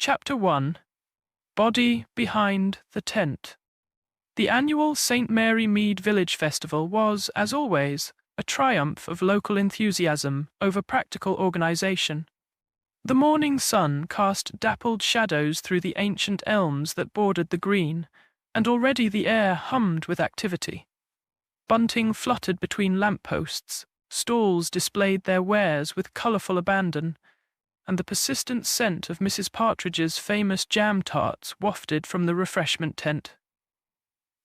Chapter 1. Body Behind the Tent. The annual St. Mary Mead Village Festival was, as always, a triumph of local enthusiasm over practical organization. The morning sun cast dappled shadows through the ancient elms that bordered the green, and already the air hummed with activity. Bunting fluttered between lampposts, stalls displayed their wares with colourful abandon, and the persistent scent of Mrs. Partridge's famous jam tarts wafted from the refreshment tent.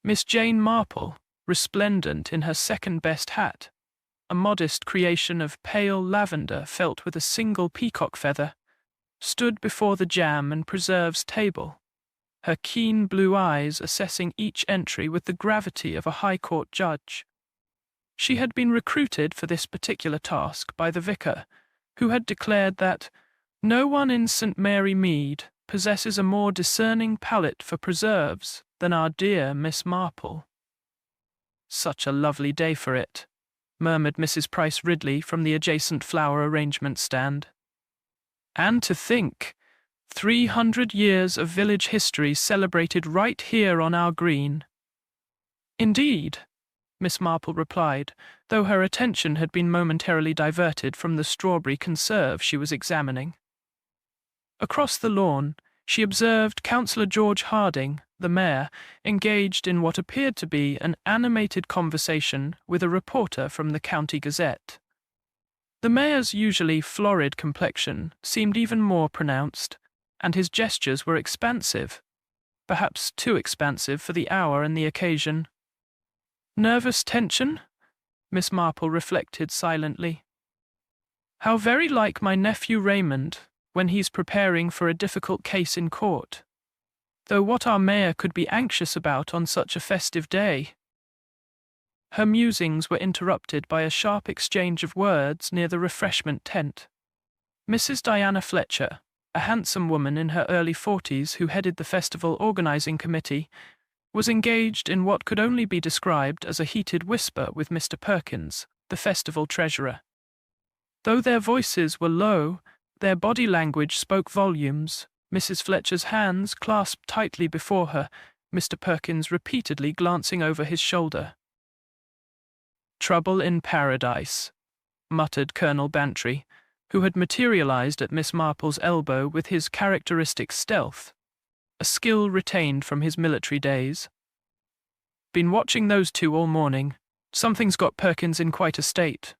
Miss Jane Marple, resplendent in her second-best hat, a modest creation of pale lavender felt with a single peacock feather, stood before the jam and preserves table, her keen blue eyes assessing each entry with the gravity of a High Court judge. She had been recruited for this particular task by the vicar, who had declared that no one in St. Mary Mead possesses a more discerning palate for preserves than our dear Miss Marple. "Such a lovely day for it," murmured Mrs. Price Ridley from the adjacent flower arrangement stand. "And to think, 300 years of village history celebrated right here on our green." "Indeed," Miss Marple replied, though her attention had been momentarily diverted from the strawberry conserve she was examining. Across the lawn, she observed Councillor George Harding, the mayor, engaged in what appeared to be an animated conversation with a reporter from the County Gazette. The mayor's usually florid complexion seemed even more pronounced, and his gestures were expansive, perhaps too expansive for the hour and the occasion. "Nervous tension?" Miss Marple reflected silently. "How very like my nephew Raymond when he's preparing for a difficult case in court. Though what our mayor could be anxious about on such a festive day." Her musings were interrupted by a sharp exchange of words near the refreshment tent. Mrs. Diana Fletcher, a handsome woman in her early 40s who headed the festival organizing committee, was engaged in what could only be described as a heated whisper with Mr. Perkins, the festival treasurer. Though their voices were low, their body language spoke volumes. Mrs. Fletcher's hands clasped tightly before her, Mr. Perkins repeatedly glancing over his shoulder. "Trouble in paradise," muttered Colonel Bantry, who had materialized at Miss Marple's elbow with his characteristic stealth, a skill retained from his military days. "Been watching those two all morning. Something's got Perkins in quite a state."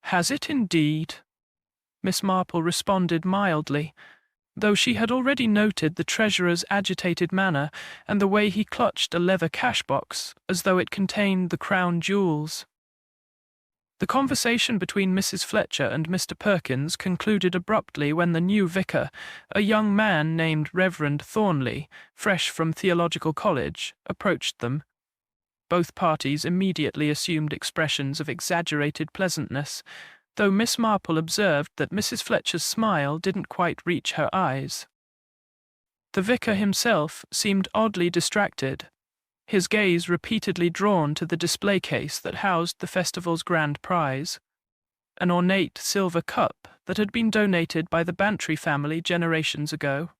"Has it indeed?" Miss Marple responded mildly, though she had already noted the treasurer's agitated manner and the way he clutched a leather cash-box as though it contained the crown jewels. The conversation between Mrs. Fletcher and Mr. Perkins concluded abruptly when the new vicar, a young man named Reverend Thornley, fresh from theological college, approached them. Both parties immediately assumed expressions of exaggerated pleasantness, though Miss Marple observed that Mrs. Fletcher's smile didn't quite reach her eyes. The vicar himself seemed oddly distracted, his gaze repeatedly drawn to the display case that housed the festival's grand prize, an ornate silver cup that had been donated by the Bantry family generations ago.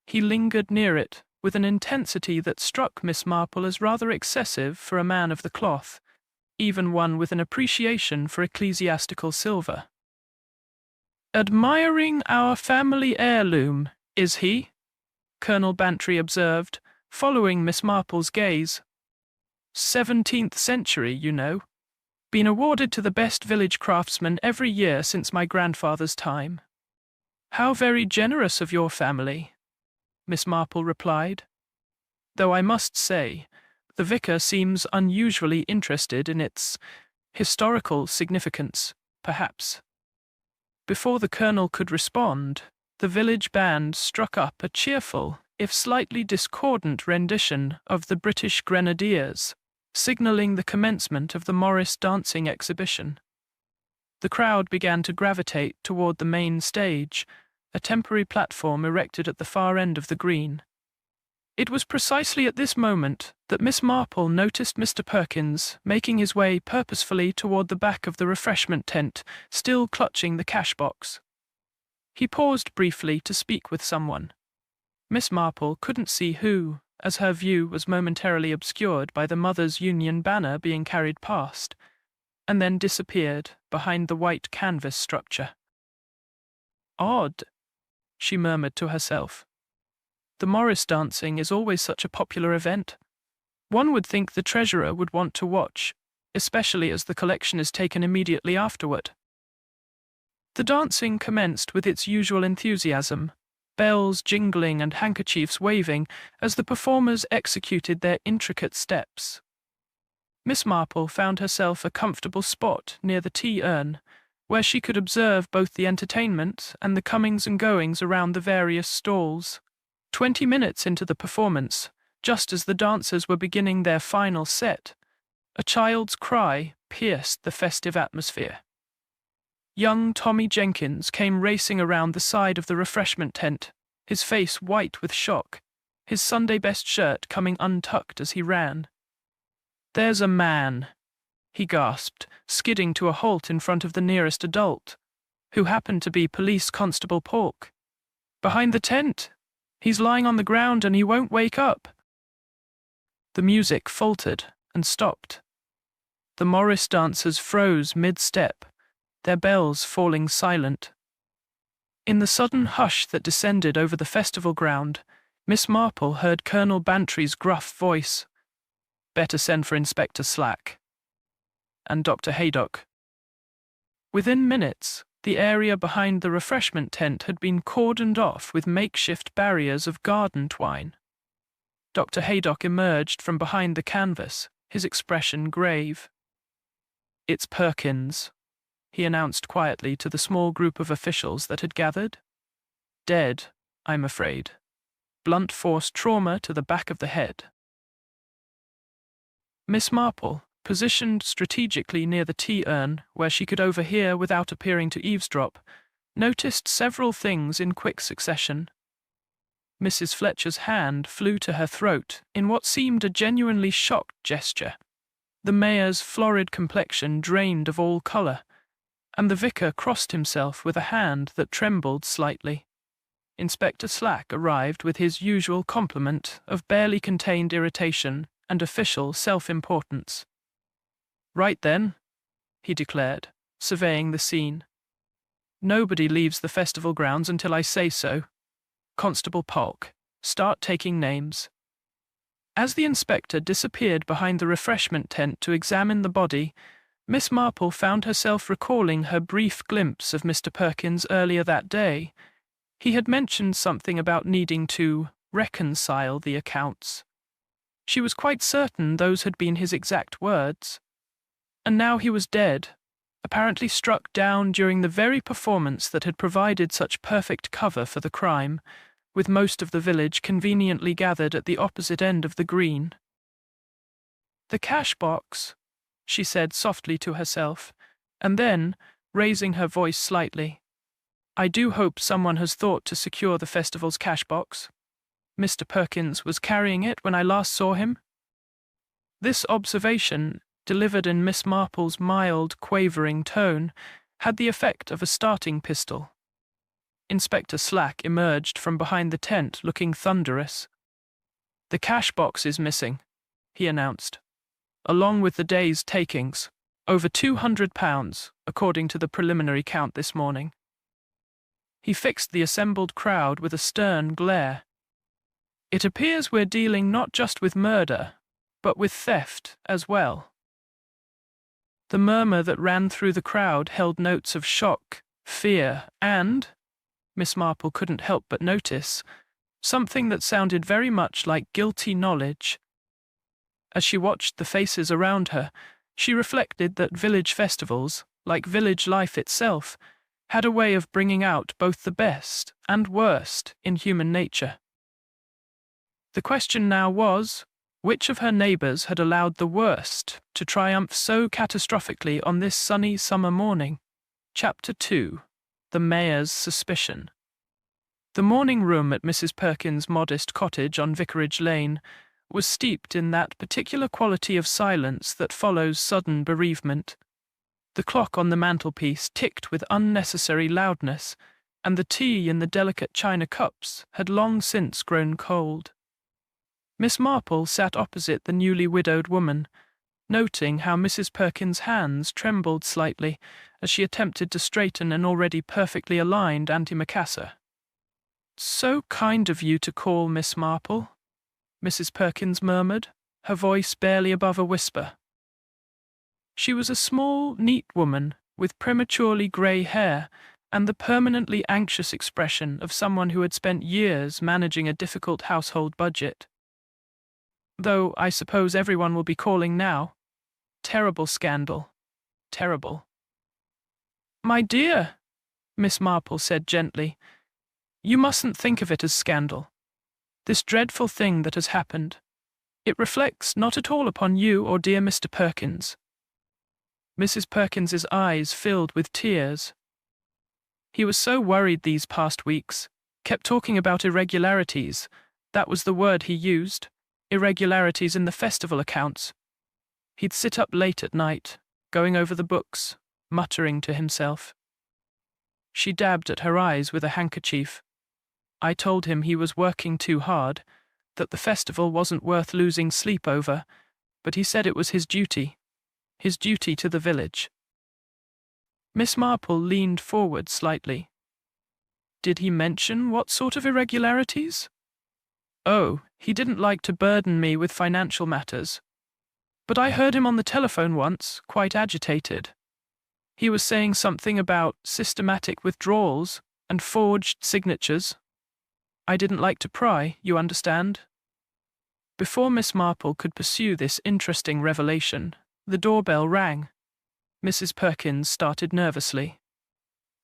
He lingered near it with an intensity that struck Miss Marple as rather excessive for a man of the cloth, even one with an appreciation for ecclesiastical silver. "Admiring our family heirloom, is he?" Colonel Bantry observed, following Miss Marple's gaze. 17th century, you know. Been awarded to the best village craftsman every year since my grandfather's time." "How very generous of your family," Miss Marple replied. "Though I must say, the vicar seems unusually interested in its historical significance, perhaps." Before the colonel could respond, the village band struck up a cheerful, if slightly discordant rendition of the British Grenadiers, signalling the commencement of the Morris dancing exhibition. The crowd began to gravitate toward the main stage, a temporary platform erected at the far end of the green. It was precisely at this moment that Miss Marple noticed Mr. Perkins making his way purposefully toward the back of the refreshment tent, still clutching the cash box. He paused briefly to speak with someone. Miss Marple couldn't see who, as her view was momentarily obscured by the Mothers' Union banner being carried past, and then disappeared behind the white canvas structure. Odd, she murmured to herself. The Morris dancing is always such a popular event. One would think the treasurer would want to watch, especially as the collection is taken immediately afterward. The dancing commenced with its usual enthusiasm, bells jingling and handkerchiefs waving as the performers executed their intricate steps. Miss Marple found herself a comfortable spot near the tea urn, where she could observe both the entertainment and the comings and goings around the various stalls. 20 minutes into the performance, just as the dancers were beginning their final set, a child's cry pierced the festive atmosphere. Young Tommy Jenkins came racing around the side of the refreshment tent, his face white with shock, his Sunday best shirt coming untucked as he ran. "There's a man," he gasped, skidding to a halt in front of the nearest adult, who happened to be Police Constable Polk. "Behind the tent. He's lying on the ground and he won't wake up." The music faltered and stopped. The Morris dancers froze mid-step, their bells falling silent. In the sudden hush that descended over the festival ground, Miss Marple heard Colonel Bantry's gruff voice. "Better send for Inspector Slack." And Dr. Haydock. Within minutes, the area behind the refreshment tent had been cordoned off with makeshift barriers of garden twine. Dr. Haydock emerged from behind the canvas, his expression grave. "It's Perkins," he announced quietly to the small group of officials that had gathered. "Dead, I'm afraid. Blunt force trauma to the back of the head." Miss Marple, positioned strategically near the tea urn where she could overhear without appearing to eavesdrop, noticed several things in quick succession. Mrs. Fletcher's hand flew to her throat in what seemed a genuinely shocked gesture. The mayor's florid complexion drained of all colour, and the vicar crossed himself with a hand that trembled slightly. Inspector Slack arrived with his usual complement of barely contained irritation and official self-importance. "Right then," he declared, surveying the scene. "Nobody leaves the festival grounds until I say so. Constable Polk, start taking names." As the inspector disappeared behind the refreshment tent to examine the body, Miss Marple found herself recalling her brief glimpse of Mr. Perkins earlier that day. He had mentioned something about needing to reconcile the accounts. She was quite certain those had been his exact words. And now he was dead, apparently struck down during the very performance that had provided such perfect cover for the crime, with most of the village conveniently gathered at the opposite end of the green. "The cash box," she said softly to herself, and then, raising her voice slightly, "I do hope someone has thought to secure the festival's cash box. Mr. Perkins was carrying it when I last saw him." This observation, delivered in Miss Marple's mild, quavering tone, had the effect of a starting pistol. Inspector Slack emerged from behind the tent looking thunderous. "The cash box is missing," he announced, "along with the day's takings, over £200, according to the preliminary count this morning." He fixed the assembled crowd with a stern glare. "It appears we're dealing not just with murder, but with theft as well." The murmur that ran through the crowd held notes of shock, fear, and, Miss Marple couldn't help but notice, something that sounded very much like guilty knowledge. As she watched the faces around her, she reflected that village festivals, like village life itself, had a way of bringing out both the best and worst in human nature. The question now was, which of her neighbours had allowed the worst to triumph so catastrophically on this sunny summer morning? Chapter 2. The Mayor's Suspicion. The morning room at Mrs. Perkins' modest cottage on Vicarage Lane was steeped in that particular quality of silence that follows sudden bereavement. The clock on the mantelpiece ticked with unnecessary loudness, and the tea in the delicate china cups had long since grown cold. Miss Marple sat opposite the newly widowed woman, noting how Mrs. Perkins's hands trembled slightly as she attempted to straighten an already perfectly aligned antimacassar. "So kind of you to call, Miss Marple," Mrs. Perkins murmured, her voice barely above a whisper. She was a small, neat woman with prematurely grey hair and the permanently anxious expression of someone who had spent years managing a difficult household budget. "Though I suppose everyone will be calling now. Terrible scandal. Terrible." "My dear," Miss Marple said gently, "you mustn't think of it as scandal. This dreadful thing that has happened, it reflects not at all upon you or dear Mr. Perkins." Mrs. Perkins's eyes filled with tears. "He was so worried these past weeks, kept talking about irregularities. That was the word he used. Irregularities in the festival accounts. He'd sit up late at night, going over the books, muttering to himself." She dabbed at her eyes with a handkerchief. "I told him he was working too hard, that the festival wasn't worth losing sleep over, but he said it was his duty to the village." Miss Marple leaned forward slightly. "Did he mention what sort of irregularities?" "Oh, he didn't like to burden me with financial matters. But I heard him on the telephone once, quite agitated. He was saying something about systematic withdrawals and forged signatures. I didn't like to pry, you understand." Before Miss Marple could pursue this interesting revelation, the doorbell rang. Mrs. Perkins started nervously.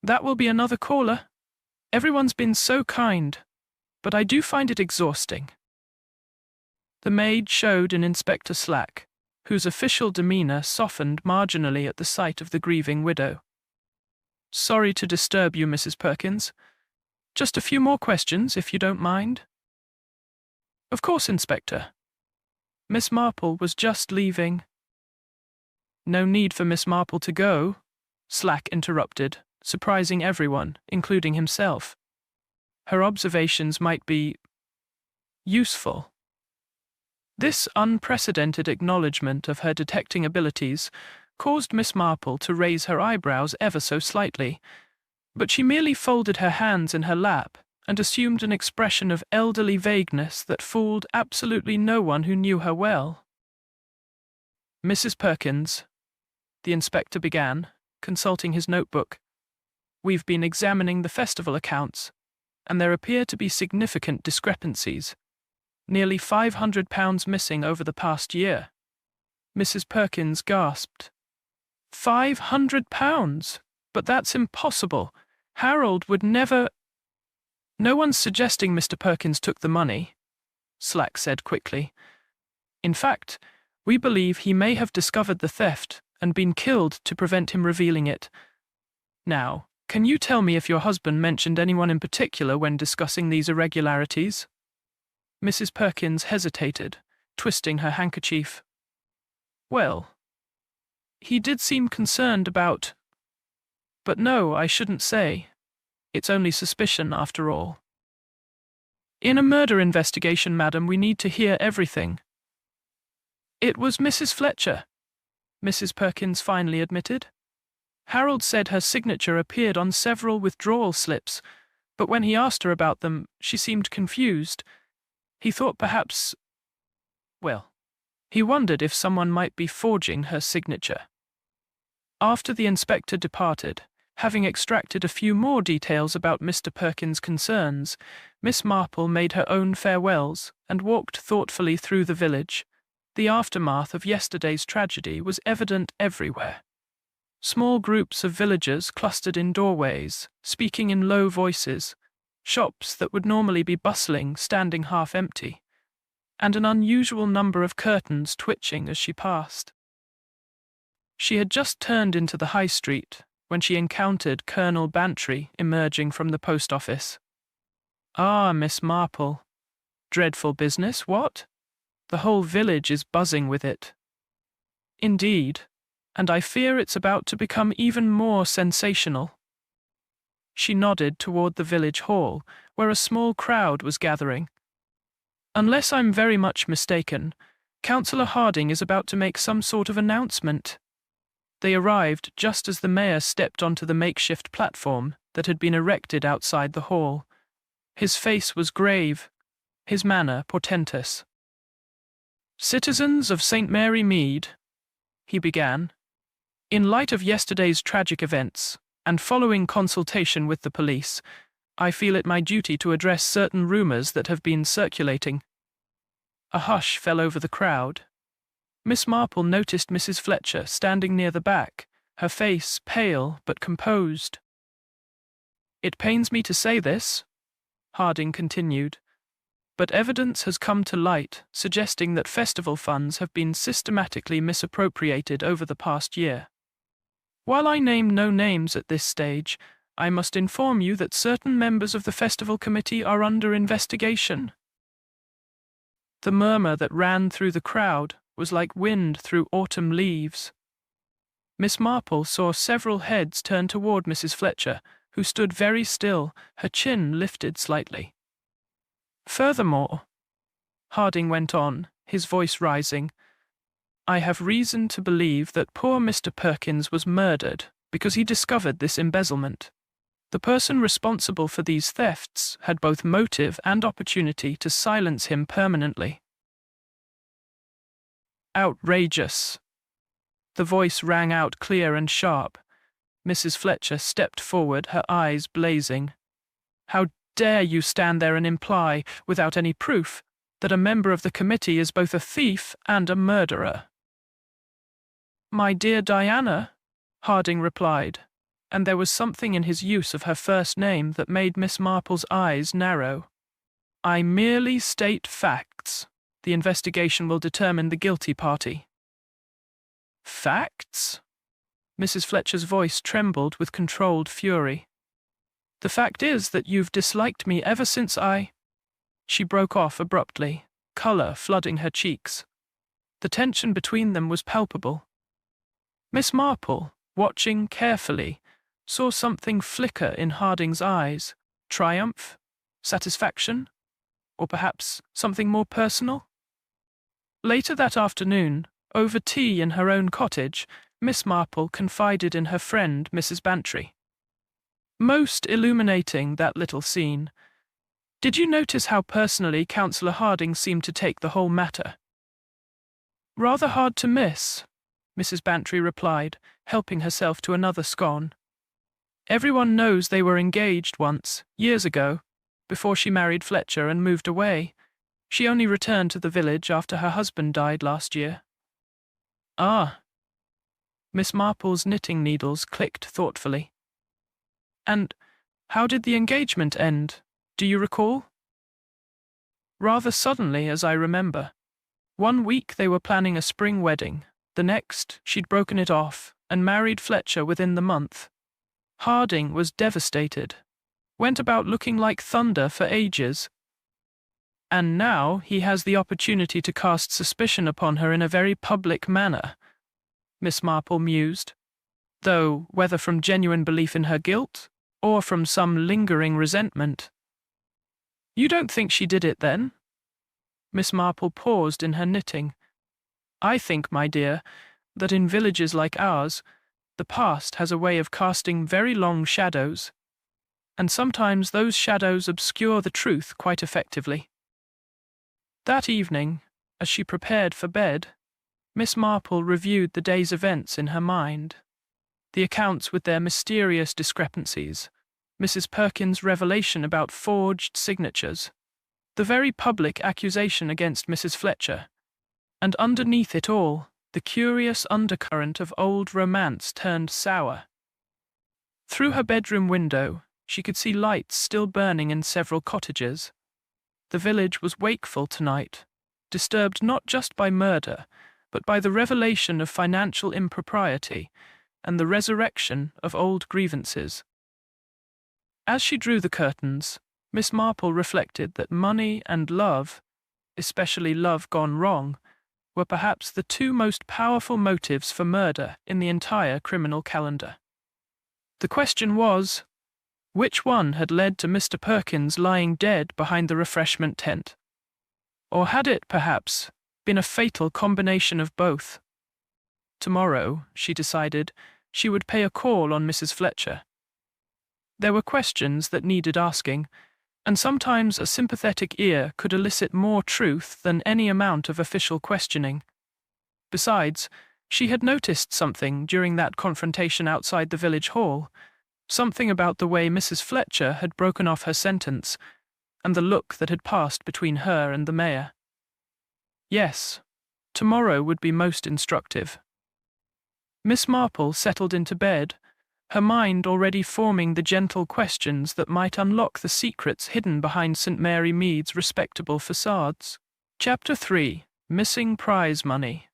"That will be another caller. Everyone's been so kind, but I do find it exhausting." The maid showed an Inspector Slack, whose official demeanor softened marginally at the sight of the grieving widow. "Sorry to disturb you, Mrs. Perkins. Just a few more questions, if you don't mind." "Of course, Inspector." Miss Marple was just leaving. "No need for Miss Marple to go," Slack interrupted, surprising everyone, including himself. "Her observations might be useful." This unprecedented acknowledgement of her detecting abilities caused Miss Marple to raise her eyebrows ever so slightly, but she merely folded her hands in her lap and assumed an expression of elderly vagueness that fooled absolutely no one who knew her well. "Mrs. Perkins," the inspector began, consulting his notebook, "we've been examining the festival accounts, and there appear to be significant discrepancies. Nearly £500 missing over the past year." Mrs. Perkins gasped. £500? But that's impossible. Harold would never— "No one's suggesting Mr. Perkins took the money," Slack said quickly. "In fact, we believe he may have discovered the theft and been killed to prevent him revealing it. Now, can you tell me if your husband mentioned anyone in particular when discussing these irregularities?" Mrs. Perkins hesitated, twisting her handkerchief. "Well, he did seem concerned about— But no, I shouldn't say. It's only suspicion, after all. In a murder investigation, madam, we need to hear everything." "It was Mrs. Fletcher," Mrs. Perkins finally admitted. "Harold said her signature appeared on several withdrawal slips, but when he asked her about them, she seemed confused. He thought perhaps— well, he wondered if someone might be forging her signature." After the inspector departed, having extracted a few more details about Mr. Perkins' concerns, Miss Marple made her own farewells and walked thoughtfully through the village. The aftermath of yesterday's tragedy was evident everywhere. Small groups of villagers clustered in doorways, speaking in low voices, shops that would normally be bustling standing half empty, and an unusual number of curtains twitching as she passed. She had just turned into the high street when she encountered Colonel Bantry emerging from the post office. "Ah, Miss Marple. Dreadful business, what? The whole village is buzzing with it." "Indeed, and I fear it's about to become even more sensational." She nodded toward the village hall, where a small crowd was gathering. Unless I'm very much mistaken, Councillor Harding is about to make some sort of announcement. They arrived just as the mayor stepped onto the makeshift platform that had been erected outside the hall. His face was grave, his manner portentous. "Citizens of St. Mary Mead," he began, "in light of yesterday's tragic events, and following consultation with the police, I feel it my duty to address certain rumors that have been circulating." A hush fell over the crowd. Miss Marple noticed Mrs. Fletcher standing near the back, her face pale but composed. "It pains me to say this," Harding continued, "but evidence has come to light suggesting that festival funds have been systematically misappropriated over the past year. While I name no names at this stage, I must inform you that certain members of the festival committee are under investigation." The murmur that ran through the crowd was like wind through autumn leaves. Miss Marple saw several heads turn toward Mrs. Fletcher, who stood very still, her chin lifted slightly. "Furthermore," Harding went on, his voice rising, "I have reason to believe that poor Mr. Perkins was murdered because he discovered this embezzlement. The person responsible for these thefts had both motive and opportunity to silence him permanently." "Outrageous!" The voice rang out clear and sharp. Mrs. Fletcher stepped forward, her eyes blazing. "How dare you stand there and imply, without any proof, that a member of the committee is both a thief and a murderer?" "My dear Diana," Harding replied, and there was something in his use of her first name that made Miss Marple's eyes narrow. "I merely state facts. The investigation will determine the guilty party." "Facts?" Mrs. Fletcher's voice trembled with controlled fury. "The fact is that you've disliked me ever since I—" She broke off abruptly, color flooding her cheeks. The tension between them was palpable. Miss Marple, watching carefully, saw something flicker in Harding's eyes. Triumph? Satisfaction? Or perhaps something more personal? Later that afternoon, over tea in her own cottage, Miss Marple confided in her friend Mrs. Bantry. "Most illuminating, that little scene. Did you notice how personally Councillor Harding seemed to take the whole matter?" "Rather hard to miss," Mrs. Bantry replied, helping herself to another scone. "Everyone knows they were engaged once, years ago, before she married Fletcher and moved away. She only returned to the village after her husband died last year." "Ah." Miss Marple's knitting needles clicked thoughtfully. "And how did the engagement end? Do you recall?" "Rather suddenly, as I remember. One week they were planning a spring wedding. The next, she'd broken it off and married Fletcher within the month. Harding was devastated. Went about looking like thunder for ages. And now he has the opportunity to cast suspicion upon her in a very public manner," Miss Marple mused, "though whether from genuine belief in her guilt or from some lingering resentment." "You don't think she did it, then?" Miss Marple paused in her knitting. "I think, my dear, that in villages like ours, the past has a way of casting very long shadows, and sometimes those shadows obscure the truth quite effectively." That evening, as she prepared for bed, Miss Marple reviewed the day's events in her mind. The accounts with their mysterious discrepancies, Mrs. Perkins' revelation about forged signatures, the very public accusation against Mrs. Fletcher, and underneath it all, the curious undercurrent of old romance turned sour. Through her bedroom window, she could see lights still burning in several cottages. The village was wakeful tonight, disturbed not just by murder, but by the revelation of financial impropriety and the resurrection of old grievances. As she drew the curtains, Miss Marple reflected that money and love, especially love gone wrong, were perhaps the two most powerful motives for murder in the entire criminal calendar. The question was, Which one had led to Mr. Perkins lying dead behind the refreshment tent? Or had it, perhaps, been a fatal combination of both? Tomorrow, she decided, she would pay a call on Mrs. Fletcher. There were questions that needed asking, and sometimes a sympathetic ear could elicit more truth than any amount of official questioning. Besides, she had noticed something during that confrontation outside the village hall, something about the way Mrs. Fletcher had broken off her sentence, and the look that had passed between her and the mayor. Yes, tomorrow would be most instructive. Miss Marple settled into bed, her mind already forming the gentle questions that might unlock the secrets hidden behind St. Mary Mead's respectable facades. Chapter 3. Missing Prize Money.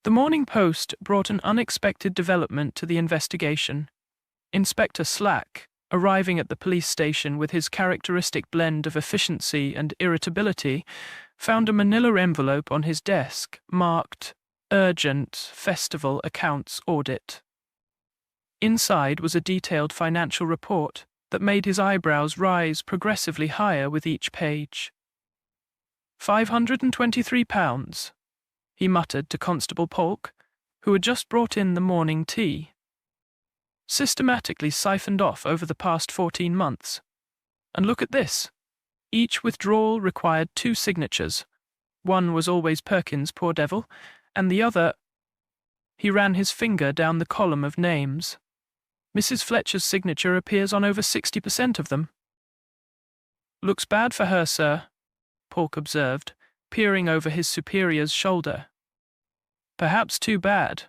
The Morning Post brought an unexpected development to the investigation. Inspector Slack, arriving at the police station with his characteristic blend of efficiency and irritability, found a manila envelope on his desk marked Urgent Festival Accounts Audit. Inside was a detailed financial report that made his eyebrows rise progressively higher with each page. £523, he muttered to Constable Polk, who had just brought in the morning tea. Systematically siphoned off over the past 14 months. And look at this. Each withdrawal required 2 signatures. One was always Perkins, poor devil, and the other— He ran his finger down the column of names. Mrs. Fletcher's signature appears on over 60% of them. Looks bad for her, sir, Polk observed, peering over his superior's shoulder. Perhaps too bad,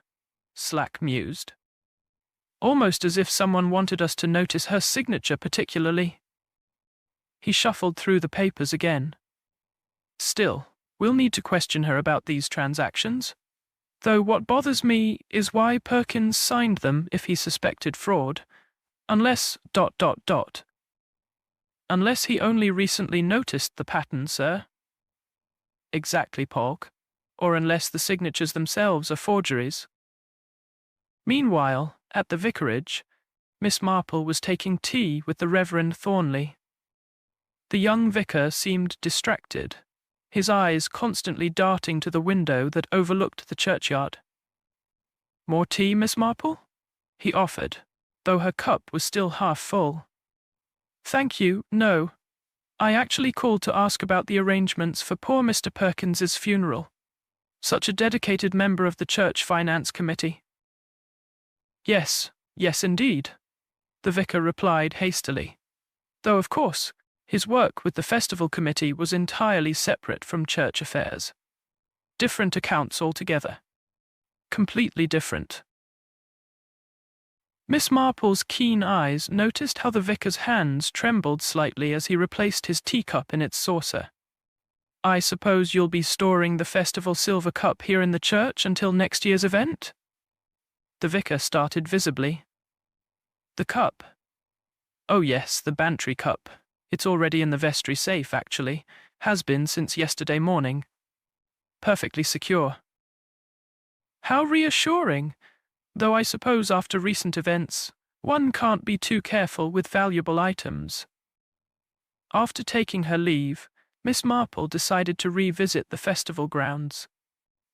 Slack mused. Almost as if someone wanted us to notice her signature particularly. He shuffled through the papers again. Still, we'll need to question her about these transactions. Though what bothers me is why Perkins signed them if he suspected fraud, unless ... Unless he only recently noticed the pattern, sir. Exactly, Polk. Or unless the signatures themselves are forgeries. Meanwhile, at the vicarage, Miss Marple was taking tea with the Reverend Thornley. The young vicar seemed distracted, his eyes constantly darting to the window that overlooked the churchyard. More tea, Miss Marple? He offered, though her cup was still half full. Thank you, no. I actually called to ask about the arrangements for poor Mr. Perkins's funeral. Such a dedicated member of the church finance committee. Yes indeed, the vicar replied hastily, though of course his work with the festival committee was entirely separate from church affairs. Different accounts altogether. Completely different. Miss Marple's keen eyes noticed how the vicar's hands trembled slightly as he replaced his teacup in its saucer. I suppose you'll be storing the festival silver cup here in the church until next year's event? The vicar started visibly. The cup? Oh yes, the Bantry cup. It's already in the vestry safe, actually. Has been since yesterday morning. Perfectly secure. How reassuring! Though I suppose after recent events, one can't be too careful with valuable items. After taking her leave, Miss Marple decided to revisit the festival grounds.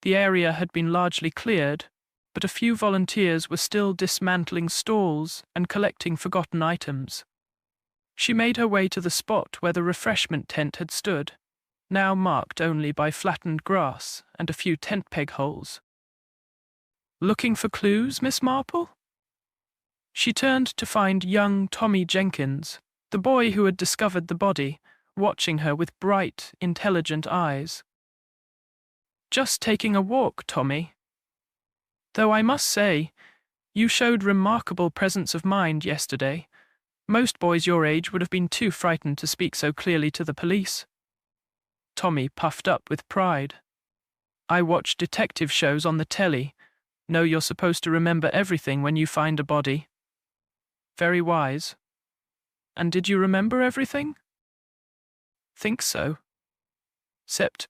The area had been largely cleared, but a few volunteers were still dismantling stalls and collecting forgotten items. She made her way to the spot where the refreshment tent had stood, now marked only by flattened grass and a few tent peg holes. Looking for clues, Miss Marple? She turned to find young Tommy Jenkins, the boy who had discovered the body, watching her with bright, intelligent eyes. Just taking a walk, Tommy. Though I must say, you showed remarkable presence of mind yesterday. Most boys your age would have been too frightened to speak so clearly to the police. Tommy puffed up with pride. I watch detective shows on the telly. Know you're supposed to remember everything when you find a body. Very wise. And did you remember everything? Think so. Except.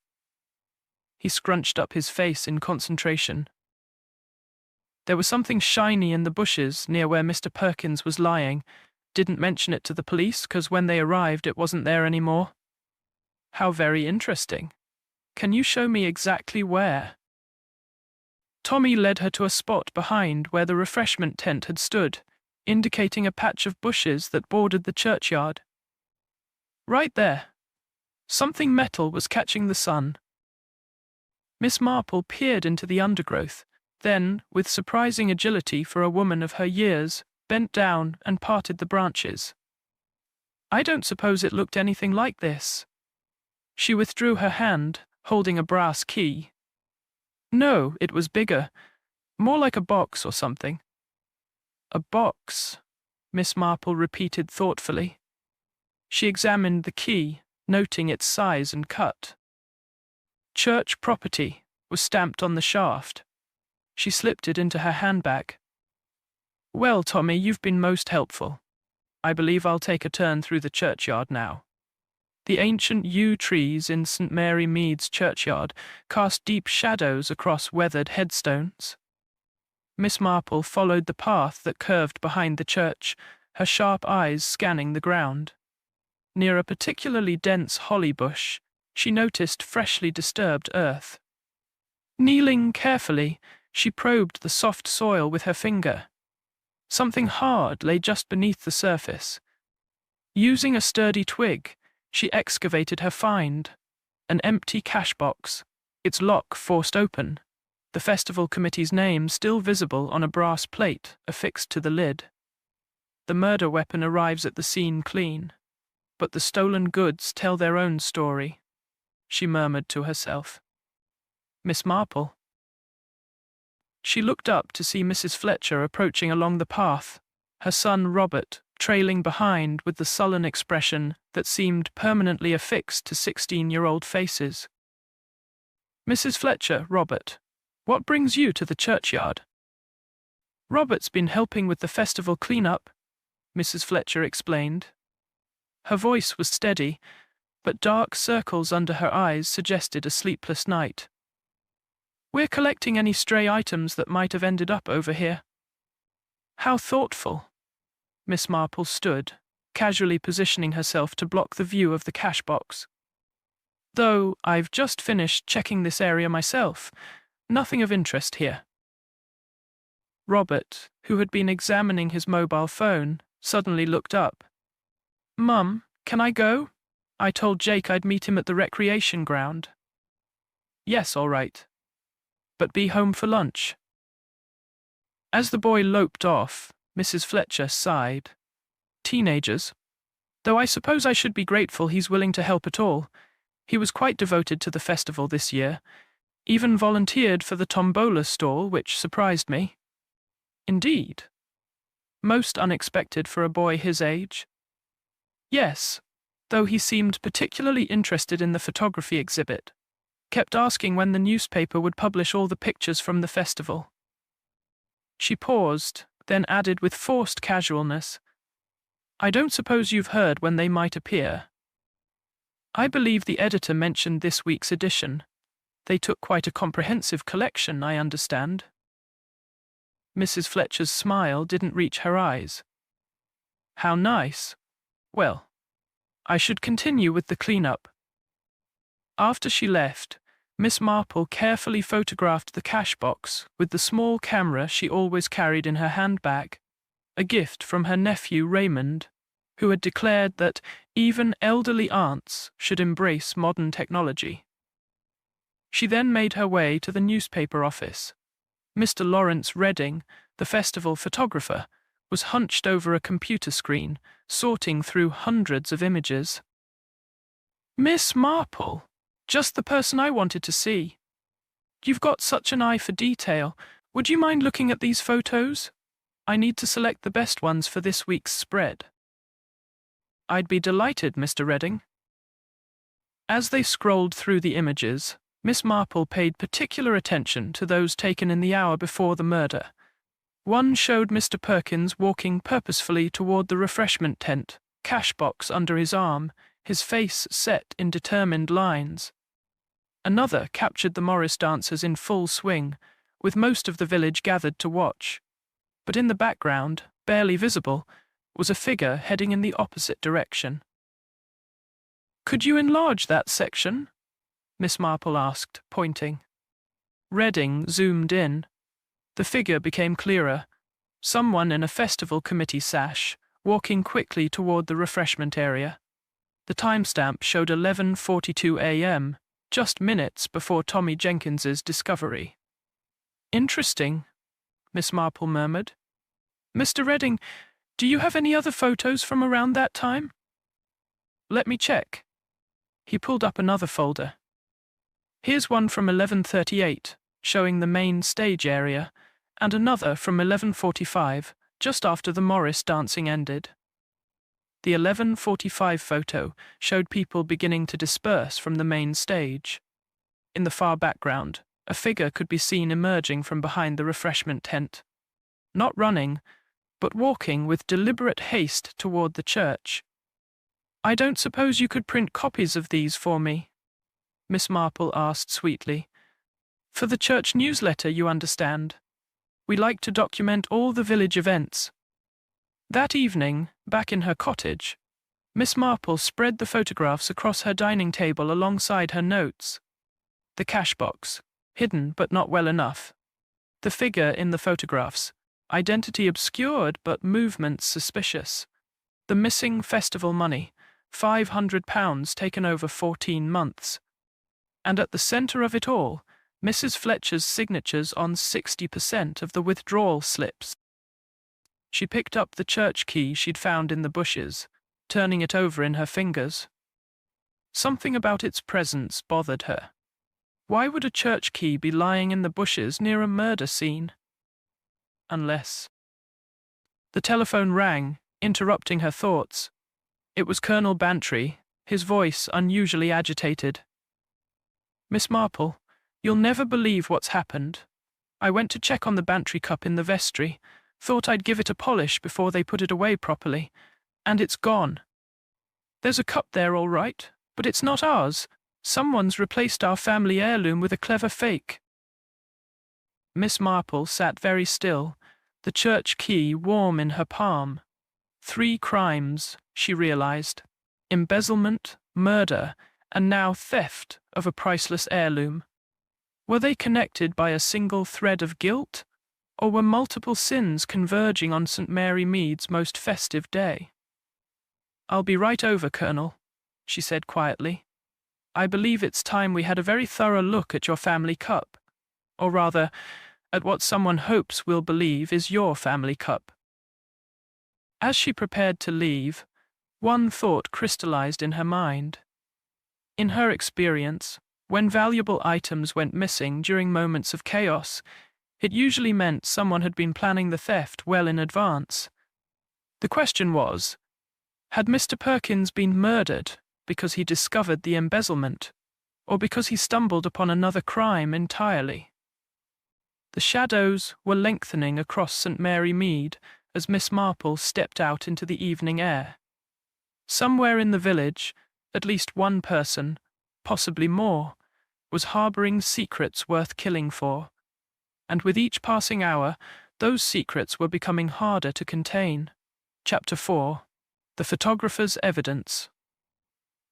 He scrunched up his face in concentration. There was something shiny in the bushes near where Mr. Perkins was lying, didn't mention it to the police because when they arrived it wasn't there anymore. How very interesting. Can you show me exactly where? Tommy led her to a spot behind where the refreshment tent had stood, indicating a patch of bushes that bordered the churchyard. Right there. Something metal was catching the sun. Miss Marple peered into the undergrowth, then, with surprising agility for a woman of her years, bent down and parted the branches. I don't suppose it looked anything like this. She withdrew her hand, holding a brass key. No, it was bigger, more like a box or something. A box, Miss Marple repeated thoughtfully. She examined the key, noting its size and cut. Church property was stamped on the shaft. She slipped it into her handbag. Well, Tommy, you've been most helpful. I believe I'll take a turn through the churchyard now. The ancient yew trees in St. Mary Mead's churchyard cast deep shadows across weathered headstones. Miss Marple followed the path that curved behind the church, her sharp eyes scanning the ground. Near a particularly dense holly bush, she noticed freshly disturbed earth. Kneeling carefully, she probed the soft soil with her finger. Something hard lay just beneath the surface. Using a sturdy twig, she excavated her find, an empty cash box, its lock forced open, the festival committee's name still visible on a brass plate affixed to the lid. The murder weapon arrives at the scene clean, but the stolen goods tell their own story, she murmured to herself. Miss Marple. She looked up to see Mrs. Fletcher approaching along the path, her son Robert trailing behind with the sullen expression that seemed permanently affixed to 16-year-old faces. Mrs. Fletcher, Robert, what brings you to the churchyard? Robert's been helping with the festival clean-up, Mrs. Fletcher explained. Her voice was steady, but dark circles under her eyes suggested a sleepless night. We're collecting any stray items that might have ended up over here. How thoughtful. Miss Marple stood, casually positioning herself to block the view of the cash box. Though I've just finished checking this area myself, nothing of interest here. Robert, who had been examining his mobile phone, suddenly looked up. Mum, can I go? I told Jake I'd meet him at the recreation ground. Yes, all right. But be home for lunch. As the boy loped off, Mrs. Fletcher sighed. Teenagers. Though I suppose I should be grateful he's willing to help at all. He was quite devoted to the festival this year, even volunteered for the tombola stall, which surprised me. Indeed. Most unexpected for a boy his age. Yes, though he seemed particularly interested in the photography exhibit. Kept asking when the newspaper would publish all the pictures from the festival. She paused, then added with forced casualness, I don't suppose you've heard when they might appear. I believe the editor mentioned this week's edition. They took quite a comprehensive collection, I understand. Mrs. Fletcher's smile didn't reach her eyes. How nice. Well, I should continue with the clean-up. After she left, Miss Marple carefully photographed the cash box with the small camera she always carried in her handbag, a gift from her nephew Raymond, who had declared that even elderly aunts should embrace modern technology. She then made her way to the newspaper office. Mr. Lawrence Redding, the festival photographer, was hunched over a computer screen, sorting through hundreds of images. Miss Marple! Just the person I wanted to see. You've got such an eye for detail. Would you mind looking at these photos? I need to select the best ones for this week's spread. I'd be delighted, Mr. Redding. As they scrolled through the images, Miss Marple paid particular attention to those taken in the hour before the murder. One showed Mr. Perkins walking purposefully toward the refreshment tent, cash box under his arm, his face set in determined lines. Another captured the Morris dancers in full swing, with most of the village gathered to watch. But in the background, barely visible, was a figure heading in the opposite direction. "Could you enlarge that section?" Miss Marple asked, pointing. Redding zoomed in. The figure became clearer. Someone in a festival committee sash, walking quickly toward the refreshment area. The timestamp showed 11:42 a.m., just minutes before Tommy Jenkins's discovery. "Interesting," Miss Marple murmured. "Mr. Redding, do you have any other photos from around that time?" "Let me check." He pulled up another folder. "Here's one from 11:38, showing the main stage area, and another from 11:45, just after the Morris dancing ended." The 11:45 photo showed people beginning to disperse from the main stage. In the far background, a figure could be seen emerging from behind the refreshment tent. Not running, but walking with deliberate haste toward the church. "I don't suppose you could print copies of these for me?" Miss Marple asked sweetly. "For the church newsletter, you understand. We like to document all the village events." That evening, back in her cottage, Miss Marple spread the photographs across her dining table alongside her notes. The cash box, hidden but not well enough. The figure in the photographs, identity obscured but movements suspicious. The missing festival money, £500 taken over 14 months. And at the center of it all, Mrs. Fletcher's signatures on 60% of the withdrawal slips. She picked up the church key she'd found in the bushes, turning it over in her fingers. Something about its presence bothered her. Why would a church key be lying in the bushes near a murder scene? Unless... The telephone rang, interrupting her thoughts. It was Colonel Bantry, his voice unusually agitated. "Miss Marple, you'll never believe what's happened. I went to check on the Bantry cup in the vestry, thought I'd give it a polish before they put it away properly, and it's gone. There's a cup there all right, but it's not ours. Someone's replaced our family heirloom with a clever fake." Miss Marple sat very still, the church key warm in her palm. 3 crimes, she realized: embezzlement, murder, and now theft of a priceless heirloom. Were they connected by a single thread of guilt? Or were multiple sins converging on St. Mary Mead's most festive day? "I'll be right over, Colonel," she said quietly. "I believe it's time we had a very thorough look at your family cup. Or rather, at what someone hopes we'll believe is your family cup." As she prepared to leave, one thought crystallized in her mind. In her experience, when valuable items went missing during moments of chaos, it usually meant someone had been planning the theft well in advance. The question was, had Mr. Perkins been murdered because he discovered the embezzlement, or because he stumbled upon another crime entirely? The shadows were lengthening across St. Mary Mead as Miss Marple stepped out into the evening air. Somewhere in the village, at least one person, possibly more, was harboring secrets worth killing for. And with each passing hour, those secrets were becoming harder to contain. Chapter 4. The Photographer's Evidence.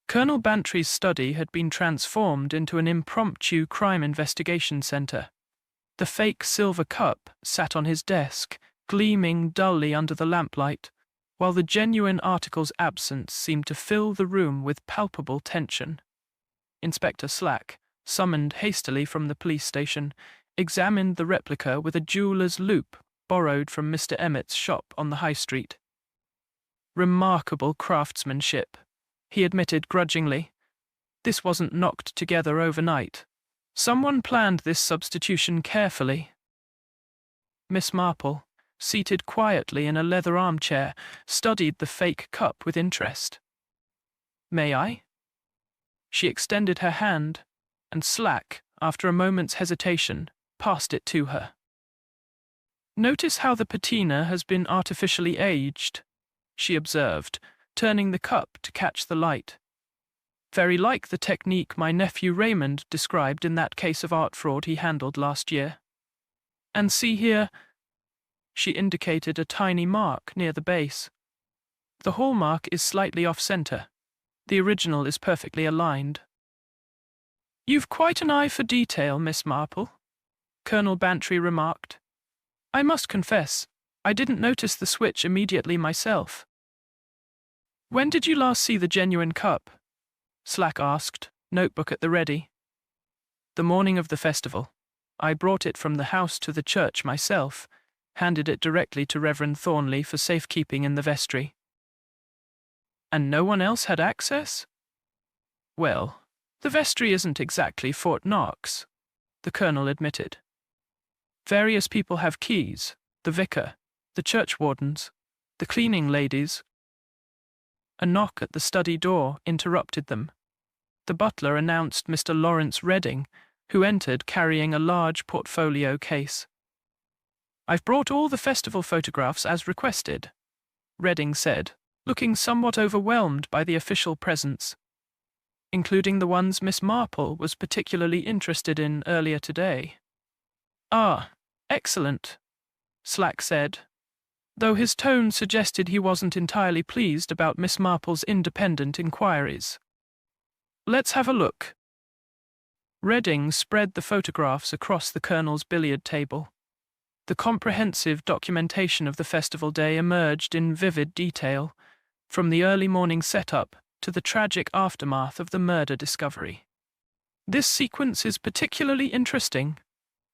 Colonel Bantry's study had been transformed into an impromptu crime investigation center. The fake silver cup sat on his desk, gleaming dully under the lamplight, while the genuine article's absence seemed to fill the room with palpable tension. Inspector Slack, summoned hastily from the police station, examined the replica with a jeweller's loupe borrowed from Mr. Emmett's shop on the high street. "Remarkable craftsmanship," he admitted grudgingly. "This wasn't knocked together overnight. Someone planned this substitution carefully." Miss Marple, seated quietly in a leather armchair, studied the fake cup with interest. "May I?" She extended her hand, and Slack, after a moment's hesitation, passed it to her. "Notice how the patina has been artificially aged," she observed, turning the cup to catch the light. "Very like the technique my nephew Raymond described in that case of art fraud he handled last year. And see here," she indicated a tiny mark near the base. The hallmark is slightly off-center. The original is perfectly aligned. "You've quite an eye for detail, Miss Marple," Colonel Bantry remarked. "I must confess, I didn't notice the switch immediately myself." "When did you last see the genuine cup?" Slack asked, notebook at the ready. "The morning of the festival. I brought it from the house to the church myself, handed it directly to Reverend Thornley for safekeeping in the vestry." "And no one else had access?" "Well, the vestry isn't exactly Fort Knox," the colonel admitted. "Various people have keys, the vicar, the churchwardens, the cleaning ladies." A knock at the study door interrupted them. The butler announced Mr. Lawrence Redding, who entered carrying a large portfolio case. "I've brought all the festival photographs as requested," Redding said, looking somewhat overwhelmed by the official presence, "including the ones Miss Marple was particularly interested in earlier today." "Ah, excellent," Slack said, though his tone suggested he wasn't entirely pleased about Miss Marple's independent inquiries. "Let's have a look." Redding spread the photographs across the colonel's billiard table. The comprehensive documentation of the festival day emerged in vivid detail, from the early morning setup to the tragic aftermath of the murder discovery. "This sequence is particularly interesting,"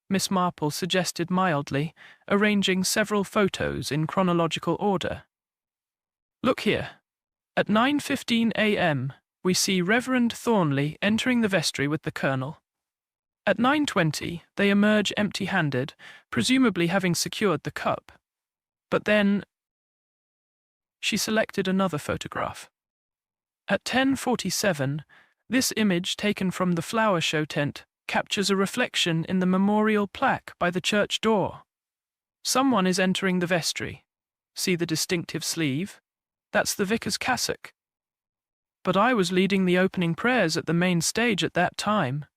Miss Marple suggested mildly, arranging several photos in chronological order. "Look here. At 9:15 a.m., we see Reverend Thornley entering the vestry with the colonel. At 9:20, they emerge empty-handed, presumably having secured the cup. But then..." She selected another photograph. "At 10:47, this image taken from the flower show tent captures a reflection in the memorial plaque by the church door. Someone is entering the vestry. See the distinctive sleeve? That's the vicar's cassock." "But I was leading the opening prayers at the main stage at that time,"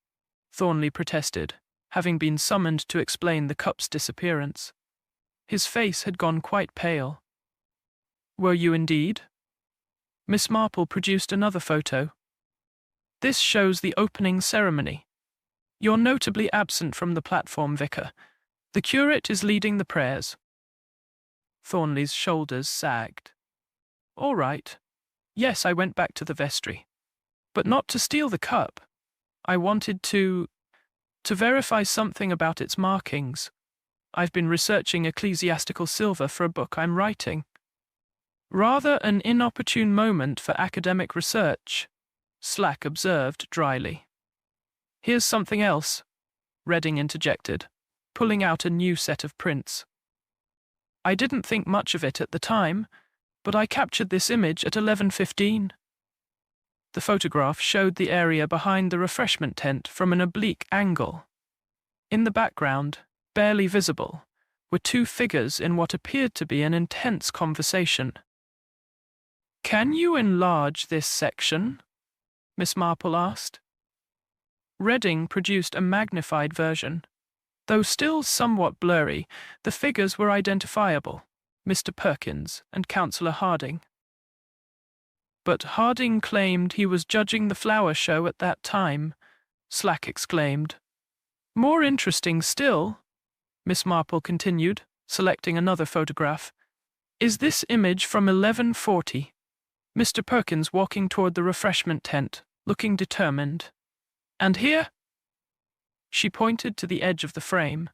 Thornley protested, having been summoned to explain the cup's disappearance. His face had gone quite pale. "Were you indeed?" Miss Marple produced another photo. "This shows the opening ceremony. You're notably absent from the platform, Vicar. The curate is leading the prayers." Thornley's shoulders sagged. "All right. Yes, I went back to the vestry. But not to steal the cup. I wanted to verify something about its markings. I've been researching ecclesiastical silver for a book I'm writing." "Rather an inopportune moment for academic research," Slack observed dryly. "Here's something else," Redding interjected, pulling out a new set of prints. "I didn't think much of it at the time, but I captured this image at 11:15. The photograph showed the area behind the refreshment tent from an oblique angle. In the background, barely visible, were two figures in what appeared to be an intense conversation. "Can you enlarge this section?" Miss Marple asked. Redding produced a magnified version. Though still somewhat blurry, the figures were identifiable: Mr. Perkins and Councillor Harding. "But Harding claimed he was judging the flower show at that time," Slack exclaimed. "More interesting still," Miss Marple continued, selecting another photograph, "is this image from 11:40. Mr. Perkins walking toward the refreshment tent, looking determined. And here?" She pointed to the edge of the frame.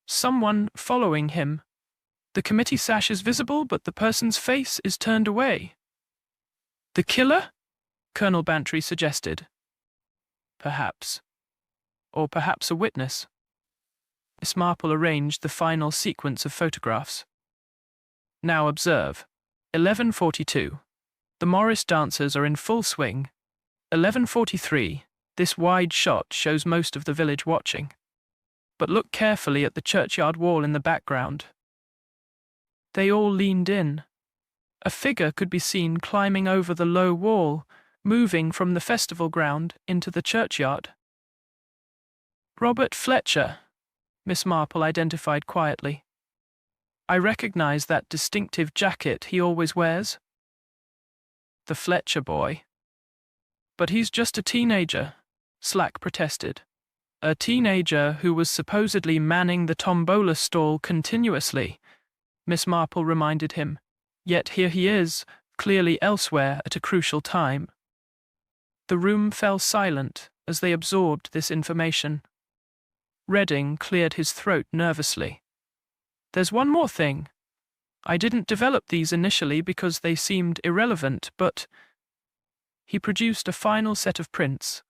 "Someone following him. The committee sash is visible, but the person's face is turned away." "The killer?" Colonel Bantry suggested. "Perhaps. Or perhaps a witness." Miss Marple arranged the final sequence of photographs. "Now observe. 11:42. The Morris dancers are in full swing. 11:43. This wide shot shows most of the village watching. But look carefully at the churchyard wall in the background. They all leaned in. A figure could be seen climbing over the low wall, moving from the festival ground into the churchyard." "Robert Fletcher," Miss Marple identified quietly. "I recognize that distinctive jacket he always wears. The Fletcher boy. But he's just a teenager, Slack protested. A teenager who was supposedly manning the tombola stall continuously, Miss Marple reminded him. Yet here he is, clearly elsewhere at a crucial time. The room fell silent as they absorbed this information. Redding cleared his throat nervously. There's one more thing. I didn't develop these initially because they seemed irrelevant, but... He produced a final set of prints.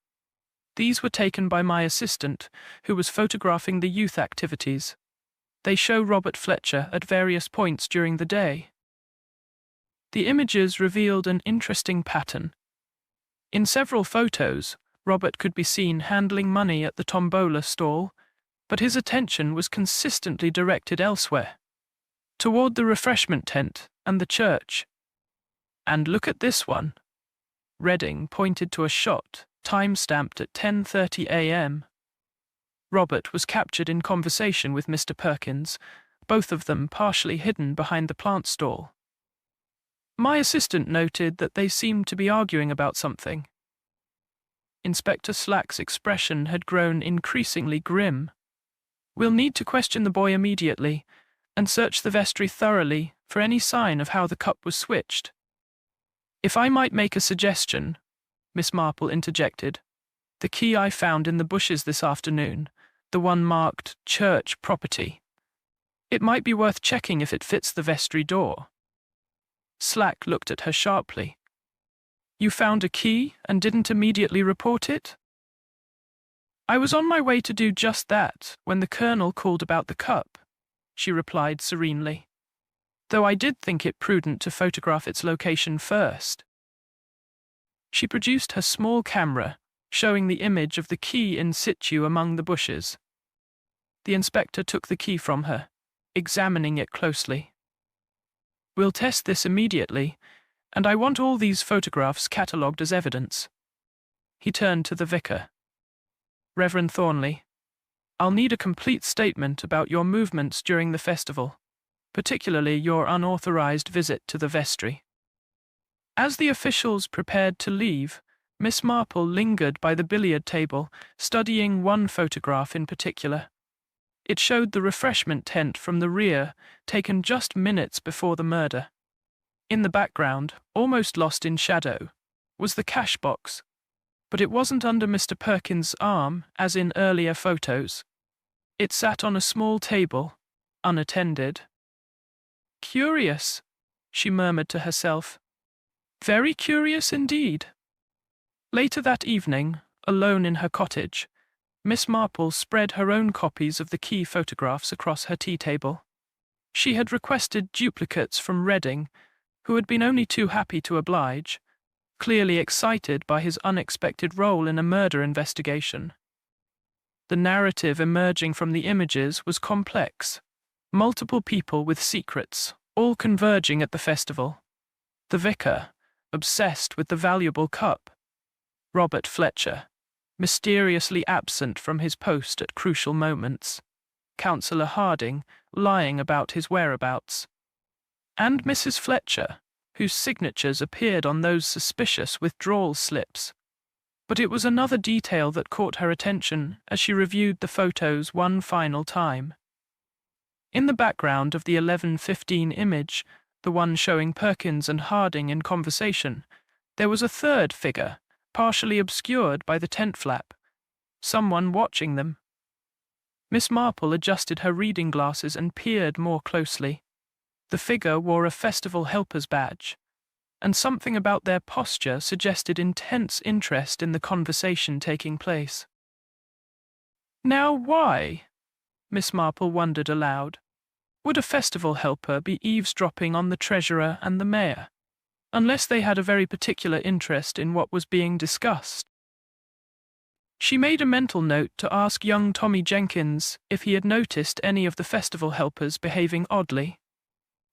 These were taken by my assistant, who was photographing the youth activities. They show Robert Fletcher at various points during the day. The images revealed an interesting pattern. In several photos, Robert could be seen handling money at the tombola stall, but his attention was consistently directed elsewhere, toward the refreshment tent and the church. And look at this one. Redding pointed to a shot, time-stamped at 10:30 a.m. Robert was captured in conversation with Mr. Perkins, both of them partially hidden behind the plant stall. My assistant noted that they seemed to be arguing about something. Inspector Slack's expression had grown increasingly grim. We'll need to question the boy immediately and search the vestry thoroughly for any sign of how the cup was switched. If I might make a suggestion, Miss Marple interjected, the key I found in the bushes this afternoon, the one marked church property. It might be worth checking if it fits the vestry door. Slack looked at her sharply. You found a key and didn't immediately report it? I was on my way to do just that when the colonel called about the cup, she replied serenely, though I did think it prudent to photograph its location first. She produced her small camera, showing the image of the key in situ among the bushes. The inspector took the key from her, examining it closely. We'll test this immediately, and I want all these photographs catalogued as evidence. He turned to the vicar. Reverend Thornley, I'll need a complete statement about your movements during the festival, particularly your unauthorized visit to the vestry. As the officials prepared to leave, Miss Marple lingered by the billiard table, studying one photograph in particular. It showed the refreshment tent from the rear, taken just minutes before the murder. In the background, almost lost in shadow, was the cash box, but it wasn't under Mr. Perkins' arm, as in earlier photos. It sat on a small table, unattended. Curious, she murmured to herself. Very curious indeed. Later that evening, alone in her cottage, Miss Marple spread her own copies of the key photographs across her tea table. She had requested duplicates from Redding, who had been only too happy to oblige, clearly excited by his unexpected role in a murder investigation. The narrative emerging from the images was complex. Multiple people with secrets, all converging at the festival. The vicar, obsessed with the valuable cup. Robert Fletcher, mysteriously absent from his post at crucial moments. Councillor Harding, lying about his whereabouts. And Mrs. Fletcher, whose signatures appeared on those suspicious withdrawal slips. But it was another detail that caught her attention as she reviewed the photos one final time. In the background of the 11:15 image, the one showing Perkins and Harding in conversation, there was a third figure, partially obscured by the tent flap. Someone watching them. Miss Marple adjusted her reading glasses and peered more closely. The figure wore a festival helper's badge, and something about their posture suggested intense interest in the conversation taking place. Now why, Miss Marple wondered aloud, would a festival helper be eavesdropping on the treasurer and the mayor, unless they had a very particular interest in what was being discussed? She made a mental note to ask young Tommy Jenkins if he had noticed any of the festival helpers behaving oddly.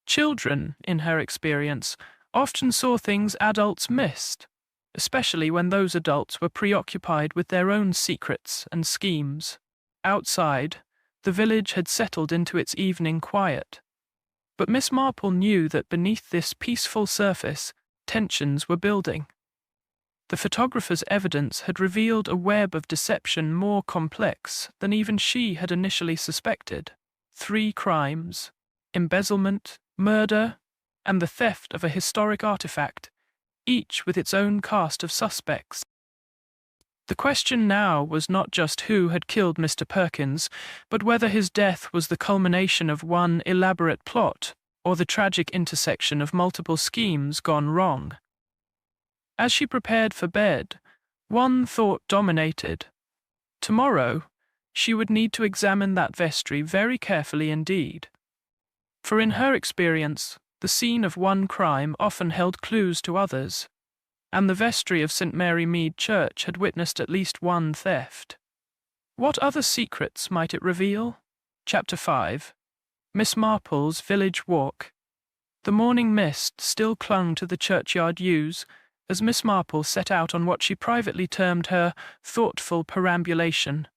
Children, in her experience, often saw things adults missed, especially when those adults were preoccupied with their own secrets and schemes. Outside, the village had settled into its evening quiet. But Miss Marple knew that beneath this peaceful surface, tensions were building. The photographer's evidence had revealed a web of deception more complex than even she had initially suspected. 3 crimes: embezzlement, murder, and the theft of a historic artifact, each with its own cast of suspects. The question now was not just who had killed Mr. Perkins, but whether his death was the culmination of one elaborate plot or the tragic intersection of multiple schemes gone wrong. As she prepared for bed, one thought dominated. Tomorrow, she would need to examine that vestry very carefully indeed. For in her experience, the scene of one crime often held clues to others, and the vestry of St. Mary Mead Church had witnessed at least one theft. What other secrets might it reveal? Chapter 5. Miss Marple's Village Walk. The morning mist still clung to the churchyard yews as Miss Marple set out on what she privately termed her thoughtful perambulation.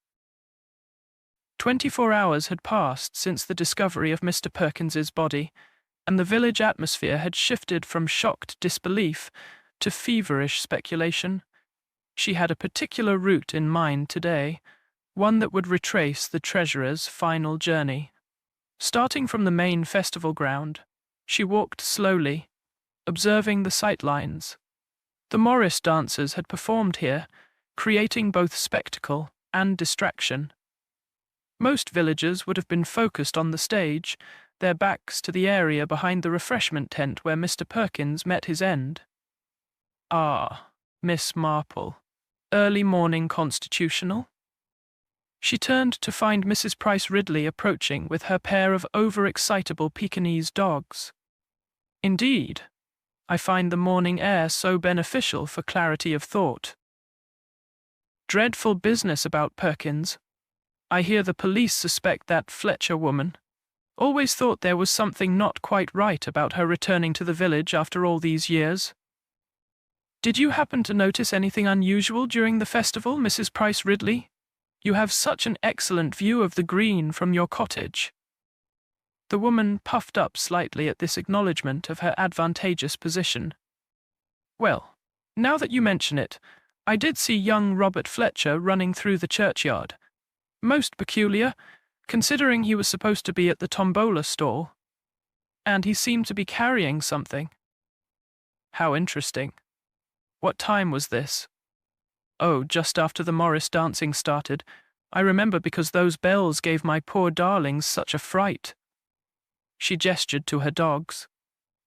24 hours had passed since the discovery of Mr. Perkins's body, and the village atmosphere had shifted from shocked disbelief to feverish speculation. She had a particular route in mind today, one that would retrace the treasurer's final journey. Starting from the main festival ground, she walked slowly, observing the sightlines. The Morris dancers had performed here, creating both spectacle and distraction. Most villagers would have been focused on the stage, their backs to the area behind the refreshment tent where Mr. Perkins met his end. Ah, Miss Marple. Early morning constitutional? She turned to find Mrs. Price Ridley approaching with her pair of overexcitable Pekingese dogs. Indeed, I find the morning air so beneficial for clarity of thought. Dreadful business about Perkins. I hear the police suspect that Fletcher woman. Always thought there was something not quite right about her returning to the village after all these years. Did you happen to notice anything unusual during the festival, Mrs. Price Ridley? You have such an excellent view of the green from your cottage. The woman puffed up slightly at this acknowledgement of her advantageous position. Well, now that you mention it, I did see young Robert Fletcher running through the churchyard. Most peculiar, considering he was supposed to be at the tombola stall. And he seemed to be carrying something. How interesting. What time was this? Oh, just after the Morris dancing started. I remember because those bells gave my poor darlings such a fright. She gestured to her dogs.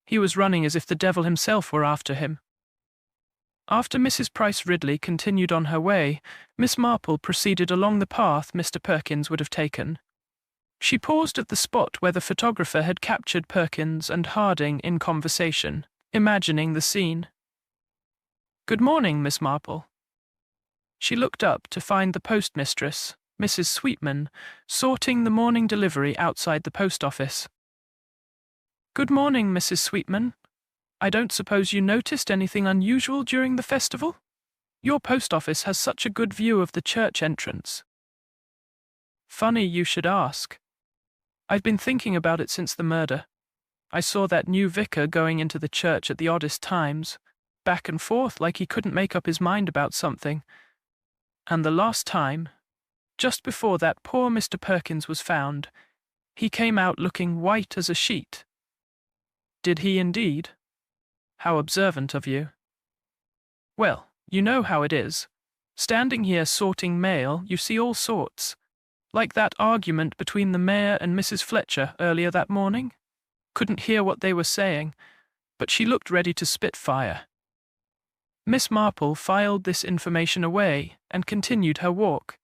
He was running as if the devil himself were after him. After Mrs. Price Ridley continued on her way, Miss Marple proceeded along the path Mr. Perkins would have taken. She paused at the spot where the photographer had captured Perkins and Harding in conversation, imagining the scene. Good morning, Miss Marple. She looked up to find the postmistress, Mrs. Sweetman, sorting the morning delivery outside the post office. Good morning, Mrs. Sweetman. I don't suppose you noticed anything unusual during the festival? Your post office has such a good view of the church entrance. Funny you should ask. I've been thinking about it since the murder. I saw that new vicar going into the church at the oddest times, back and forth like he couldn't make up his mind about something. And the last time, just before that poor Mr. Perkins was found, he came out looking white as a sheet. Did he indeed? How observant of you. Well, you know how it is. Standing here sorting mail, you see all sorts. Like that argument between the mayor and Mrs. Fletcher earlier that morning. Couldn't hear what they were saying, but she looked ready to spit fire. Miss Marple filed this information away and continued her walk.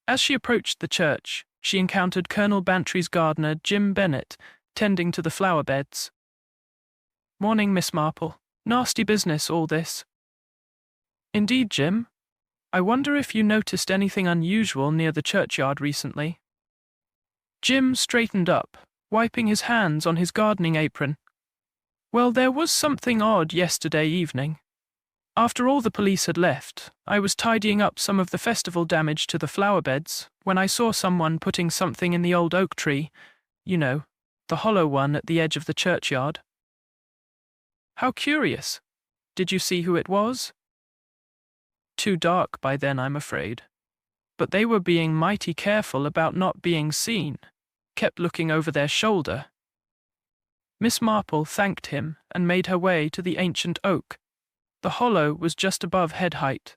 As she approached the church, she encountered Colonel Bantry's gardener, Jim Bennet, tending to the flower beds. Morning, Miss Marple. Nasty business, all this. Indeed, Jim. I wonder if you noticed anything unusual near the churchyard recently. Jim straightened up, wiping his hands on his gardening apron. Well, there was something odd yesterday evening. After all the police had left, I was tidying up some of the festival damage to the flower beds when I saw someone putting something in the old oak tree, you know, the hollow one at the edge of the churchyard. How curious. Did you see who it was? Too dark by then, I'm afraid. But they were being mighty careful about not being seen, kept looking over their shoulder. Miss Marple thanked him and made her way to the ancient oak. The hollow was just above head height.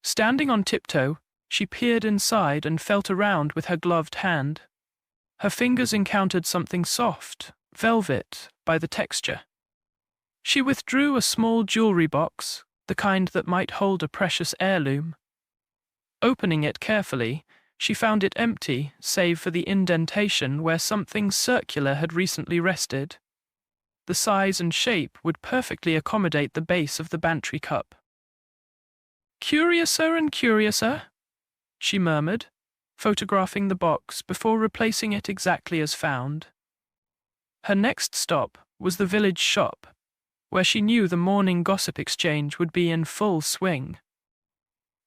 Standing on tiptoe, she peered inside and felt around with her gloved hand. Her fingers encountered something soft, velvet, by the texture. She withdrew a small jewelry box, the kind that might hold a precious heirloom. Opening it carefully, she found it empty save for the indentation where something circular had recently rested. The size and shape would perfectly accommodate the base of the Bantry cup. "Curiouser and curiouser," she murmured, photographing the box before replacing it exactly as found. Her next stop was the village shop, where she knew the morning gossip exchange would be in full swing.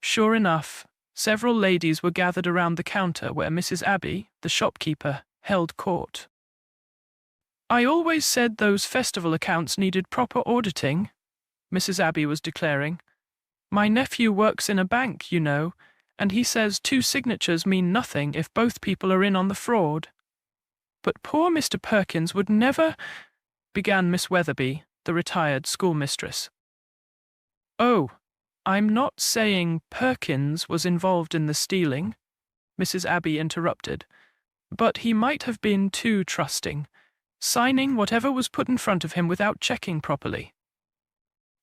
Sure enough, several ladies were gathered around the counter where Mrs. Abbey, the shopkeeper, held court. "I always said those festival accounts needed proper auditing," Mrs. Abbey was declaring. "My nephew works in a bank, you know, and he says 2 signatures mean nothing if both people are in on the fraud." "But poor Mr. Perkins would never—" began Miss Weatherby, the retired schoolmistress. "Oh, I'm not saying Perkins was involved in the stealing," Mrs. Abbey interrupted, "but he might have been too trusting, signing whatever was put in front of him without checking properly."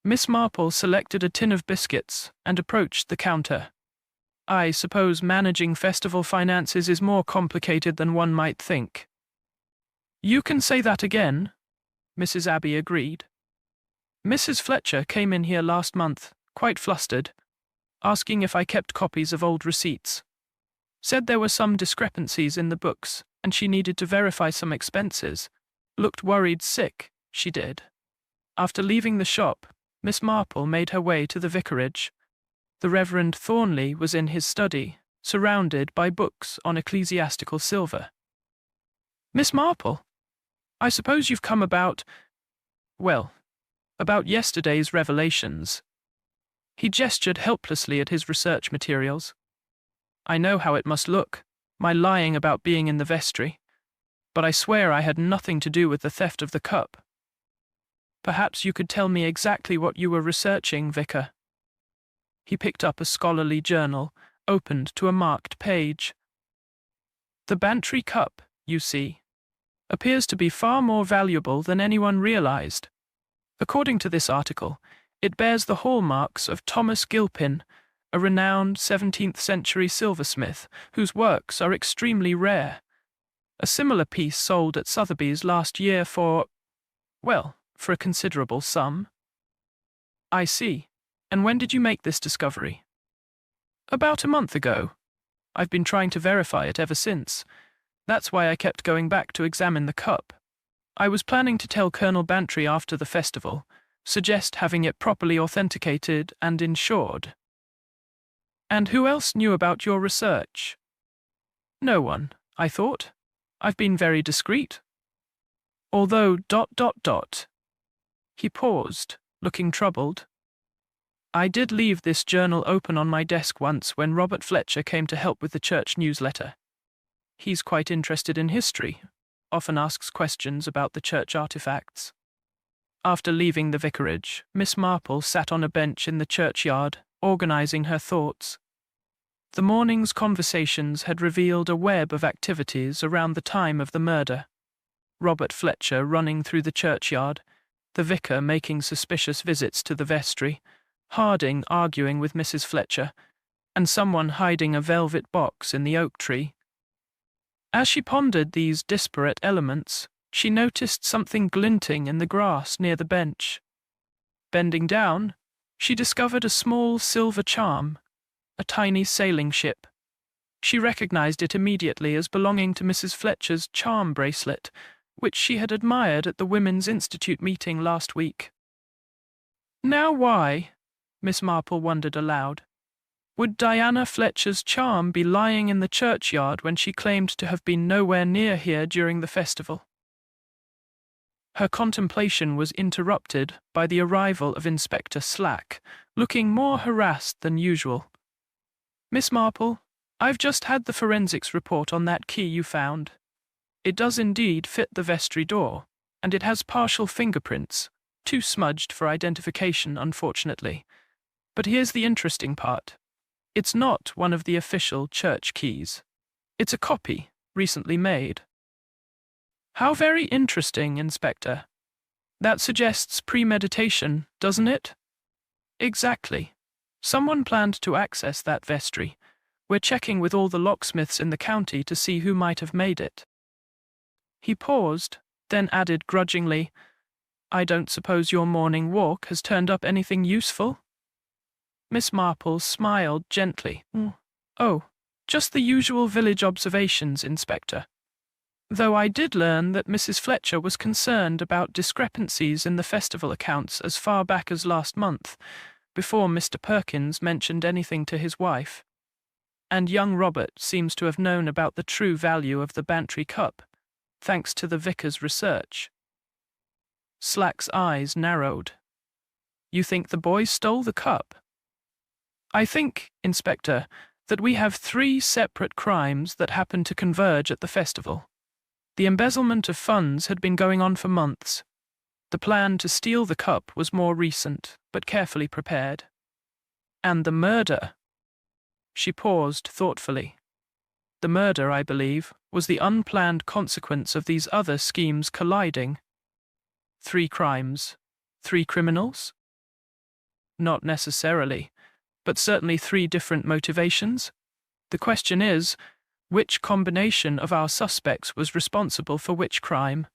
Miss Marple selected a tin of biscuits and approached the counter. "I suppose managing festival finances is more complicated than one might think." "You can say that again," Mrs. Abbey agreed. "Mrs. Fletcher came in here last month, quite flustered, asking if I kept copies of old receipts. Said there were some discrepancies in the books, and she needed to verify some expenses. Looked worried sick, she did." After leaving the shop, Miss Marple made her way to the vicarage. The Reverend Thornley was in his study, surrounded by books on ecclesiastical silver. "Miss Marple, I suppose you've come about yesterday's revelations." He gestured helplessly at his research materials. "I know how it must look, my lying about being in the vestry, but I swear I had nothing to do with the theft of the cup. Perhaps you could tell me exactly what you were researching, Vicar." He picked up a scholarly journal, opened to a marked page. "The Bantry cup, you see, appears to be far more valuable than anyone realized. According to this article, it bears the hallmarks of Thomas Gilpin, a renowned 17th-century silversmith whose works are extremely rare. A similar piece sold at Sotheby's last year for a considerable sum." "I see. And when did you make this discovery?" "About a month ago. I've been trying to verify it ever since. That's why I kept going back to examine the cup. I was planning to tell Colonel Bantry after the festival, suggest having it properly authenticated and insured." "And who else knew about your research?" "No one, I thought. I've been very discreet. Although ... He paused, looking troubled. "I did leave this journal open on my desk once when Robert Fletcher came to help with the church newsletter. He's quite interested in history, often asks questions about the church artifacts." After leaving the vicarage, Miss Marple sat on a bench in the churchyard, organizing her thoughts. The morning's conversations had revealed a web of activities around the time of the murder. Robert Fletcher running through the churchyard, the vicar making suspicious visits to the vestry, Harding arguing with Mrs. Fletcher, and someone hiding a velvet box in the oak tree. As she pondered these disparate elements, she noticed something glinting in the grass near the bench. Bending down, she discovered a small silver charm, a tiny sailing ship. She recognized it immediately as belonging to Mrs. Fletcher's charm bracelet, which she had admired at the Women's Institute meeting last week. Now why, Miss Marple wondered aloud, would Diana Fletcher's charm be lying in the churchyard when she claimed to have been nowhere near here during the festival? Her contemplation was interrupted by the arrival of Inspector Slack, looking more harassed than usual. "Miss Marple, I've just had the forensics report on that key you found. It does indeed fit the vestry door, and it has partial fingerprints, too smudged for identification, unfortunately. But here's the interesting part. It's not one of the official church keys. It's a copy, recently made." "How very interesting, Inspector. That suggests premeditation, doesn't it?" "Exactly. Someone planned to access that vestry. We're checking with all the locksmiths in the county to see who might have made it." He paused, then added grudgingly, "I don't suppose your morning walk has turned up anything useful?" Miss Marple smiled gently. "Oh, just the usual village observations, Inspector. Though I did learn that Mrs. Fletcher was concerned about discrepancies in the festival accounts as far back as last month, before Mr. Perkins mentioned anything to his wife. And young Robert seems to have known about the true value of the Bantry cup, thanks to the vicar's research." Slack's eyes narrowed. "You think the boys stole the cup?" "I think, Inspector, that we have 3 separate crimes that happen to converge at the festival. The embezzlement of funds had been going on for months. The plan to steal the cup was more recent, but carefully prepared. And the murder." She paused thoughtfully. "The murder, I believe, was the unplanned consequence of these other schemes colliding." 3 crimes, 3 criminals? "Not necessarily, but certainly 3 different motivations. The question is, which combination of our suspects was responsible for which crime?"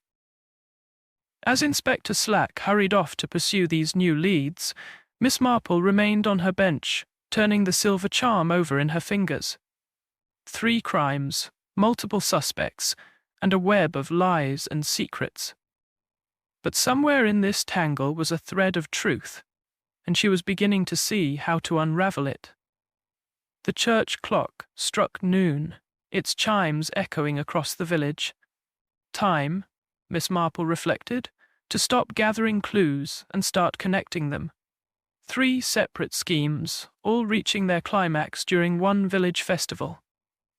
As Inspector Slack hurried off to pursue these new leads, Miss Marple remained on her bench, turning the silver charm over in her fingers. 3 crimes, multiple suspects, and a web of lies and secrets. But somewhere in this tangle was a thread of truth, and she was beginning to see how to unravel it. The church clock struck noon, its chimes echoing across the village. Time, Miss Marple reflected, to stop gathering clues and start connecting them. 3 separate schemes, all reaching their climax during one village festival.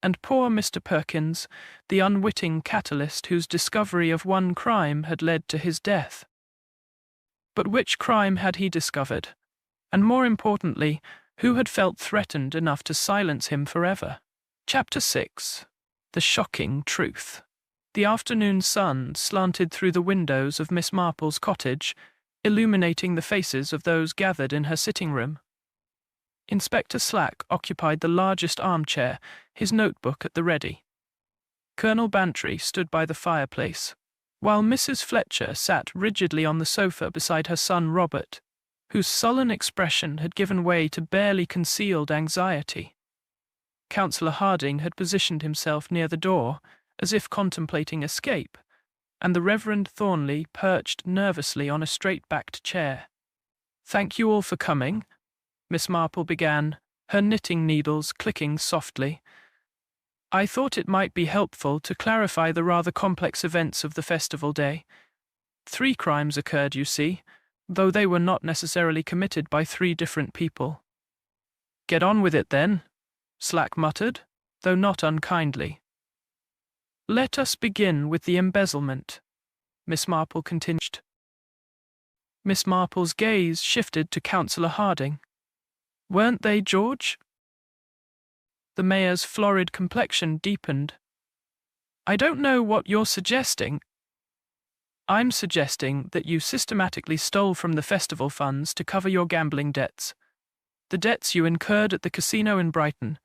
And poor Mr. Perkins, the unwitting catalyst whose discovery of one crime had led to his death. But which crime had he discovered? And more importantly, who had felt threatened enough to silence him forever? Chapter 6. The Shocking Truth. The afternoon sun slanted through the windows of Miss Marple's cottage, illuminating the faces of those gathered in her sitting room. Inspector Slack occupied the largest armchair, his notebook at the ready. Colonel Bantry stood by the fireplace, while Mrs. Fletcher sat rigidly on the sofa beside her son Robert, whose sullen expression had given way to barely concealed anxiety. Councillor Harding had positioned himself near the door, as if contemplating escape, and the Reverend Thornley perched nervously on a straight-backed chair. "Thank you all for coming," Miss Marple began, her knitting needles clicking softly. "I thought it might be helpful to clarify the rather complex events of the festival day. 3 crimes occurred, you see, though they were not necessarily committed by 3 different people." "Get on with it, then," Slack muttered, though not unkindly. "Let us begin with the embezzlement," Miss Marple continued. Miss Marple's gaze shifted to Councillor Harding. "Weren't they, George?" The mayor's florid complexion deepened. "I don't know what you're suggesting." "I'm suggesting that you systematically stole from the festival funds to cover your gambling debts. The debts you incurred at the casino in Brighton,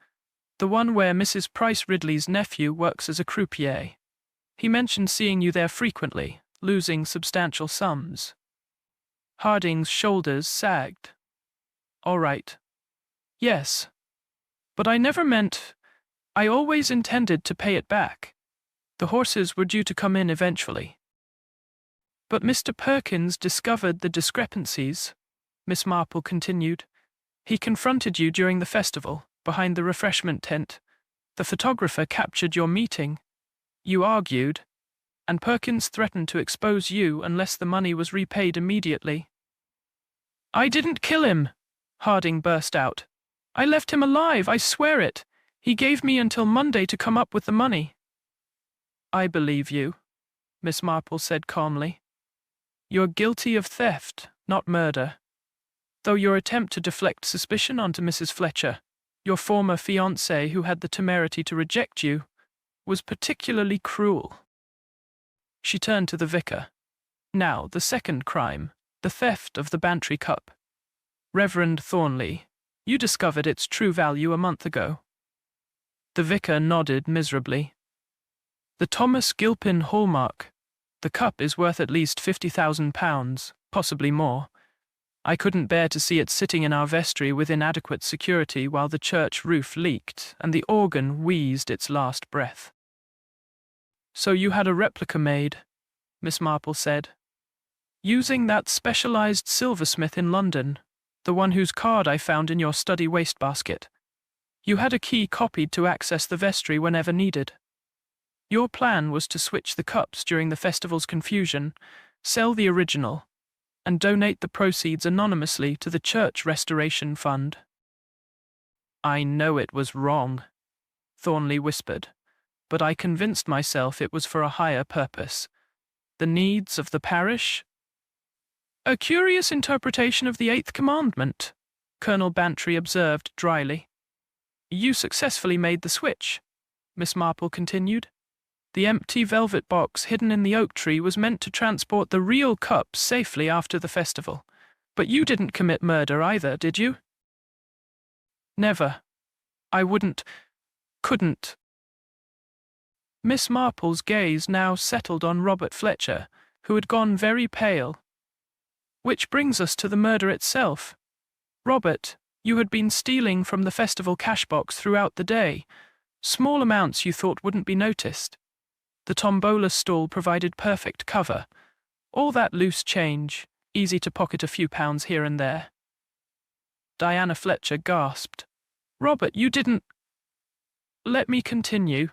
the one where Mrs. Price Ridley's nephew works as a croupier. He mentioned seeing you there frequently, losing substantial sums." Harding's shoulders sagged. "All right. Yes. But I never meant... I always intended to pay it back. The horses were due to come in eventually." "But Mr. Perkins discovered the discrepancies," Miss Marple continued. "He confronted you during the festival, behind the refreshment tent. The photographer captured your meeting. You argued. and Perkins threatened to expose you unless the money was repaid immediately." "I didn't kill him," Harding burst out. "I left him alive, I swear it. He gave me until Monday to come up with the money." "I believe you," Miss Marple said calmly. "You're guilty of theft, not murder. Though your attempt to deflect suspicion onto Mrs. Fletcher, your former fiancée who had the temerity to reject you, was particularly cruel." She turned to the vicar. "Now, the second crime, the theft of the Bantry cup. Reverend Thornley, you discovered its true value a month ago." The vicar nodded miserably. "The Thomas Gilpin hallmark. The cup is worth at least £50,000, possibly more. I couldn't bear to see it sitting in our vestry with inadequate security while the church roof leaked and the organ wheezed its last breath." "So you had a replica made," Miss Marple said. "Using that specialized silversmith in London, the one whose card I found in your study wastebasket. You had a key copied to access the vestry whenever needed. Your plan was to switch the cups during the festival's confusion, sell the original, and donate the proceeds anonymously to the Church Restoration Fund." "I know it was wrong," Thornley whispered, "but I convinced myself it was for a higher purpose. The needs of the parish." "A curious interpretation of the Eighth Commandment," Colonel Bantry observed dryly. "You successfully made the switch," Miss Marple continued. "The empty velvet box hidden in the oak tree was meant to transport the real cups safely after the festival. But you didn't commit murder either, did you?" "Never. I couldn't." Miss Marple's gaze now settled on Robert Fletcher, who had gone very pale. "Which brings us to the murder itself. Robert, you had been stealing from the festival cash box throughout the day, small amounts you thought wouldn't be noticed. The tombola stall provided perfect cover. All that loose change, easy to pocket a few pounds here and there." Diana Fletcher gasped. "Robert, you didn't—" "Let me continue,"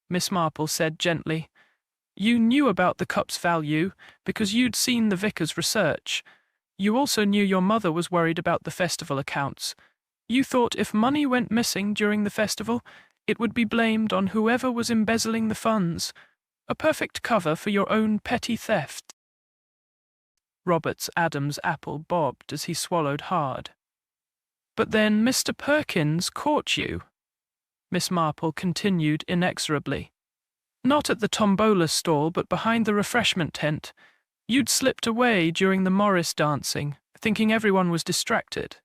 Miss Marple said gently. "You knew about the cup's value because you'd seen the vicar's research. You also knew your mother was worried about the festival accounts. You thought if money went missing during the festival, it would be blamed on whoever was embezzling the funds. A perfect cover for your own petty theft." Robert's Adam's apple bobbed as he swallowed hard. "But then Mr. Perkins caught you," Miss Marple continued inexorably. "Not at the tombola stall, but behind the refreshment tent. You'd slipped away during the Morris dancing, thinking everyone was distracted.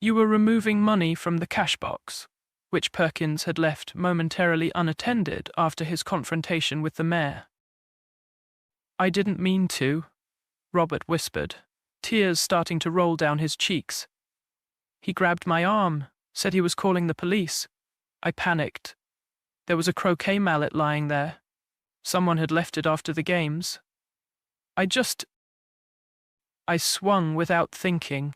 You were removing money from the cash box, which Perkins had left momentarily unattended after his confrontation with the mayor." "I didn't mean to," Robert whispered, tears starting to roll down his cheeks. "He grabbed my arm, said he was calling the police. I panicked. There was a croquet mallet lying there. Someone had left it after the games. I swung without thinking."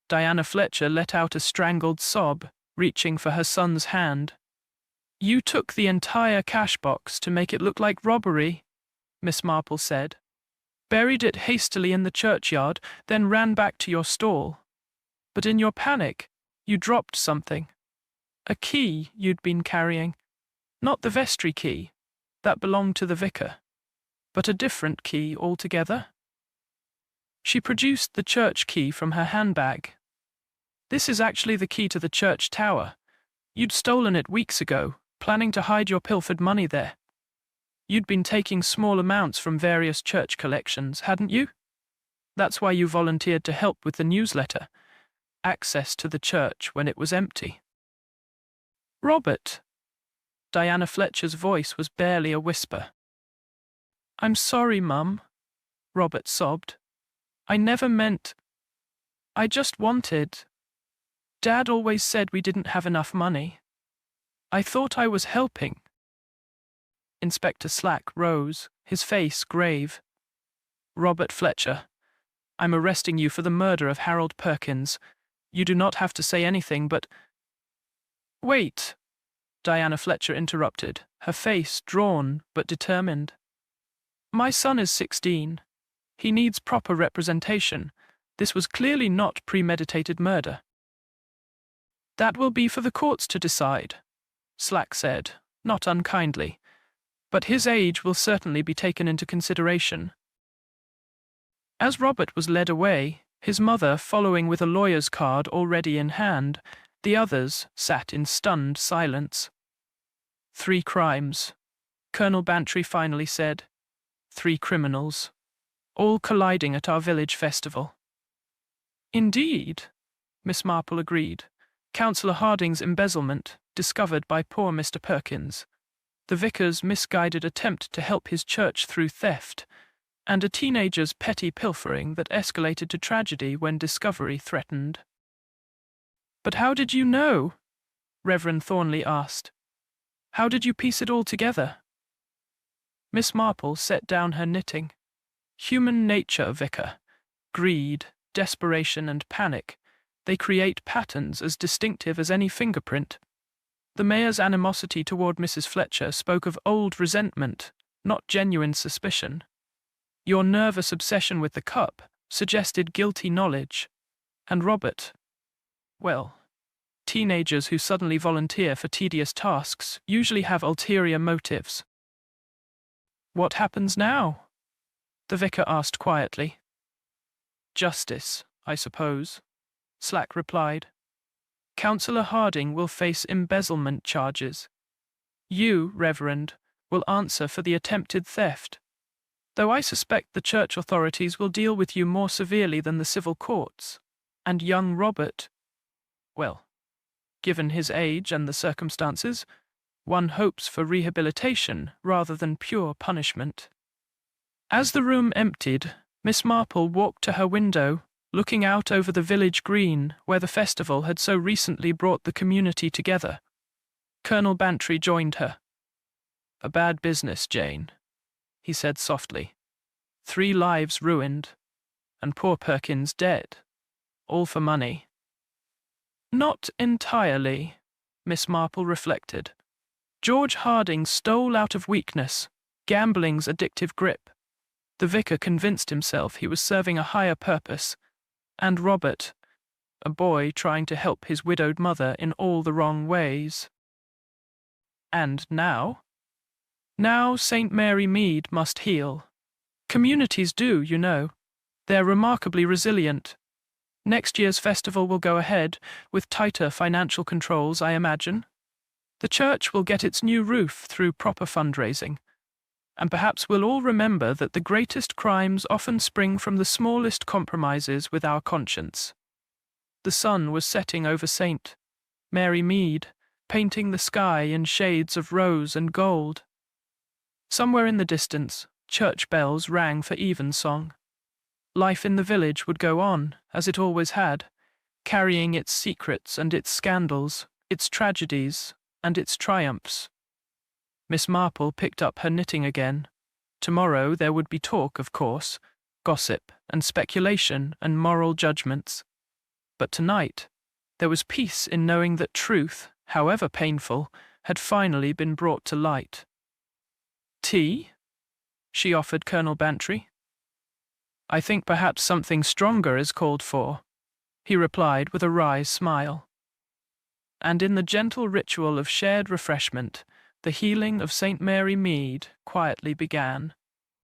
Diana Fletcher let out a strangled sob, reaching for her son's hand. "You took the entire cash box to make it look like robbery," Miss Marple said. "Buried it hastily in the churchyard, then ran back to your stall. But in your panic, you dropped something. A key you'd been carrying. Not the vestry key, that belonged to the vicar, but a different key altogether." She produced the church key from her handbag. "This is actually the key to the church tower. You'd stolen it weeks ago, planning to hide your pilfered money there. You'd been taking small amounts from various church collections, hadn't you? That's why you volunteered to help with the newsletter. Access to the church when it was empty." "Robert," Diana Fletcher's voice was barely a whisper. "I'm sorry, Mum," Robert sobbed. "I never meant. I just wanted. Dad always said we didn't have enough money. I thought I was helping." Inspector Slack rose, his face grave. "Robert Fletcher, I'm arresting you for the murder of Harold Perkins. You do not have to say anything, but—" "Wait," Diana Fletcher interrupted, her face drawn but determined. "My son is 16. He needs proper representation. This was clearly not premeditated murder." "That will be for the courts to decide," Slack said, not unkindly. "But his age will certainly be taken into consideration." As Robert was led away, his mother following with a lawyer's card already in hand, the others sat in stunned silence. "3 crimes," Colonel Bantry finally said. "3 criminals, all colliding at our village festival." "Indeed," Miss Marple agreed. "Councillor Harding's embezzlement, discovered by poor Mr. Perkins, the vicar's misguided attempt to help his church through theft, and a teenager's petty pilfering that escalated to tragedy when discovery threatened." "But how did you know?" Reverend Thornley asked. "How did you piece it all together?" Miss Marple set down her knitting. "Human nature, Vicar. Greed, desperation, and panic. They create patterns as distinctive as any fingerprint. The mayor's animosity toward Mrs. Fletcher spoke of old resentment, not genuine suspicion. Your nervous obsession with the cup suggested guilty knowledge. And Robert, well, teenagers who suddenly volunteer for tedious tasks usually have ulterior motives." "What happens now?" the vicar asked quietly. "Justice, I suppose," Slack replied. "Councillor Harding will face embezzlement charges. You, Reverend, will answer for the attempted theft, though I suspect the church authorities will deal with you more severely than the civil courts. And young Robert, well, given his age and the circumstances, one hopes for rehabilitation rather than pure punishment." As the room emptied, Miss Marple walked to her window, looking out over the village green where the festival had so recently brought the community together. Colonel Bantry joined her. "A bad business, Jane," he said softly. 3 lives ruined, and poor Perkins dead. All for money. "Not entirely," Miss Marple reflected. "George Harding stole out of weakness, gambling's addictive grip. The vicar convinced himself he was serving a higher purpose, and Robert, a boy trying to help his widowed mother in all the wrong ways. And now? Now St. Mary Mead must heal. Communities do, you know. They're remarkably resilient. Next year's festival will go ahead, with tighter financial controls, I imagine. The church will get its new roof through proper fundraising. And perhaps we'll all remember that the greatest crimes often spring from the smallest compromises with our conscience." The sun was setting over St. Mary Mead, painting the sky in shades of rose and gold. Somewhere in the distance, church bells rang for evensong. Life in the village would go on, as it always had, carrying its secrets and its scandals, its tragedies and its triumphs. Miss Marple picked up her knitting again. Tomorrow there would be talk, of course, gossip and speculation and moral judgments. But tonight, there was peace in knowing that truth, however painful, had finally been brought to light. "Tea?" she offered Colonel Bantry. "I think perhaps something stronger is called for," he replied with a wry smile. And in the gentle ritual of shared refreshment, the healing of St. Mary Mead quietly began.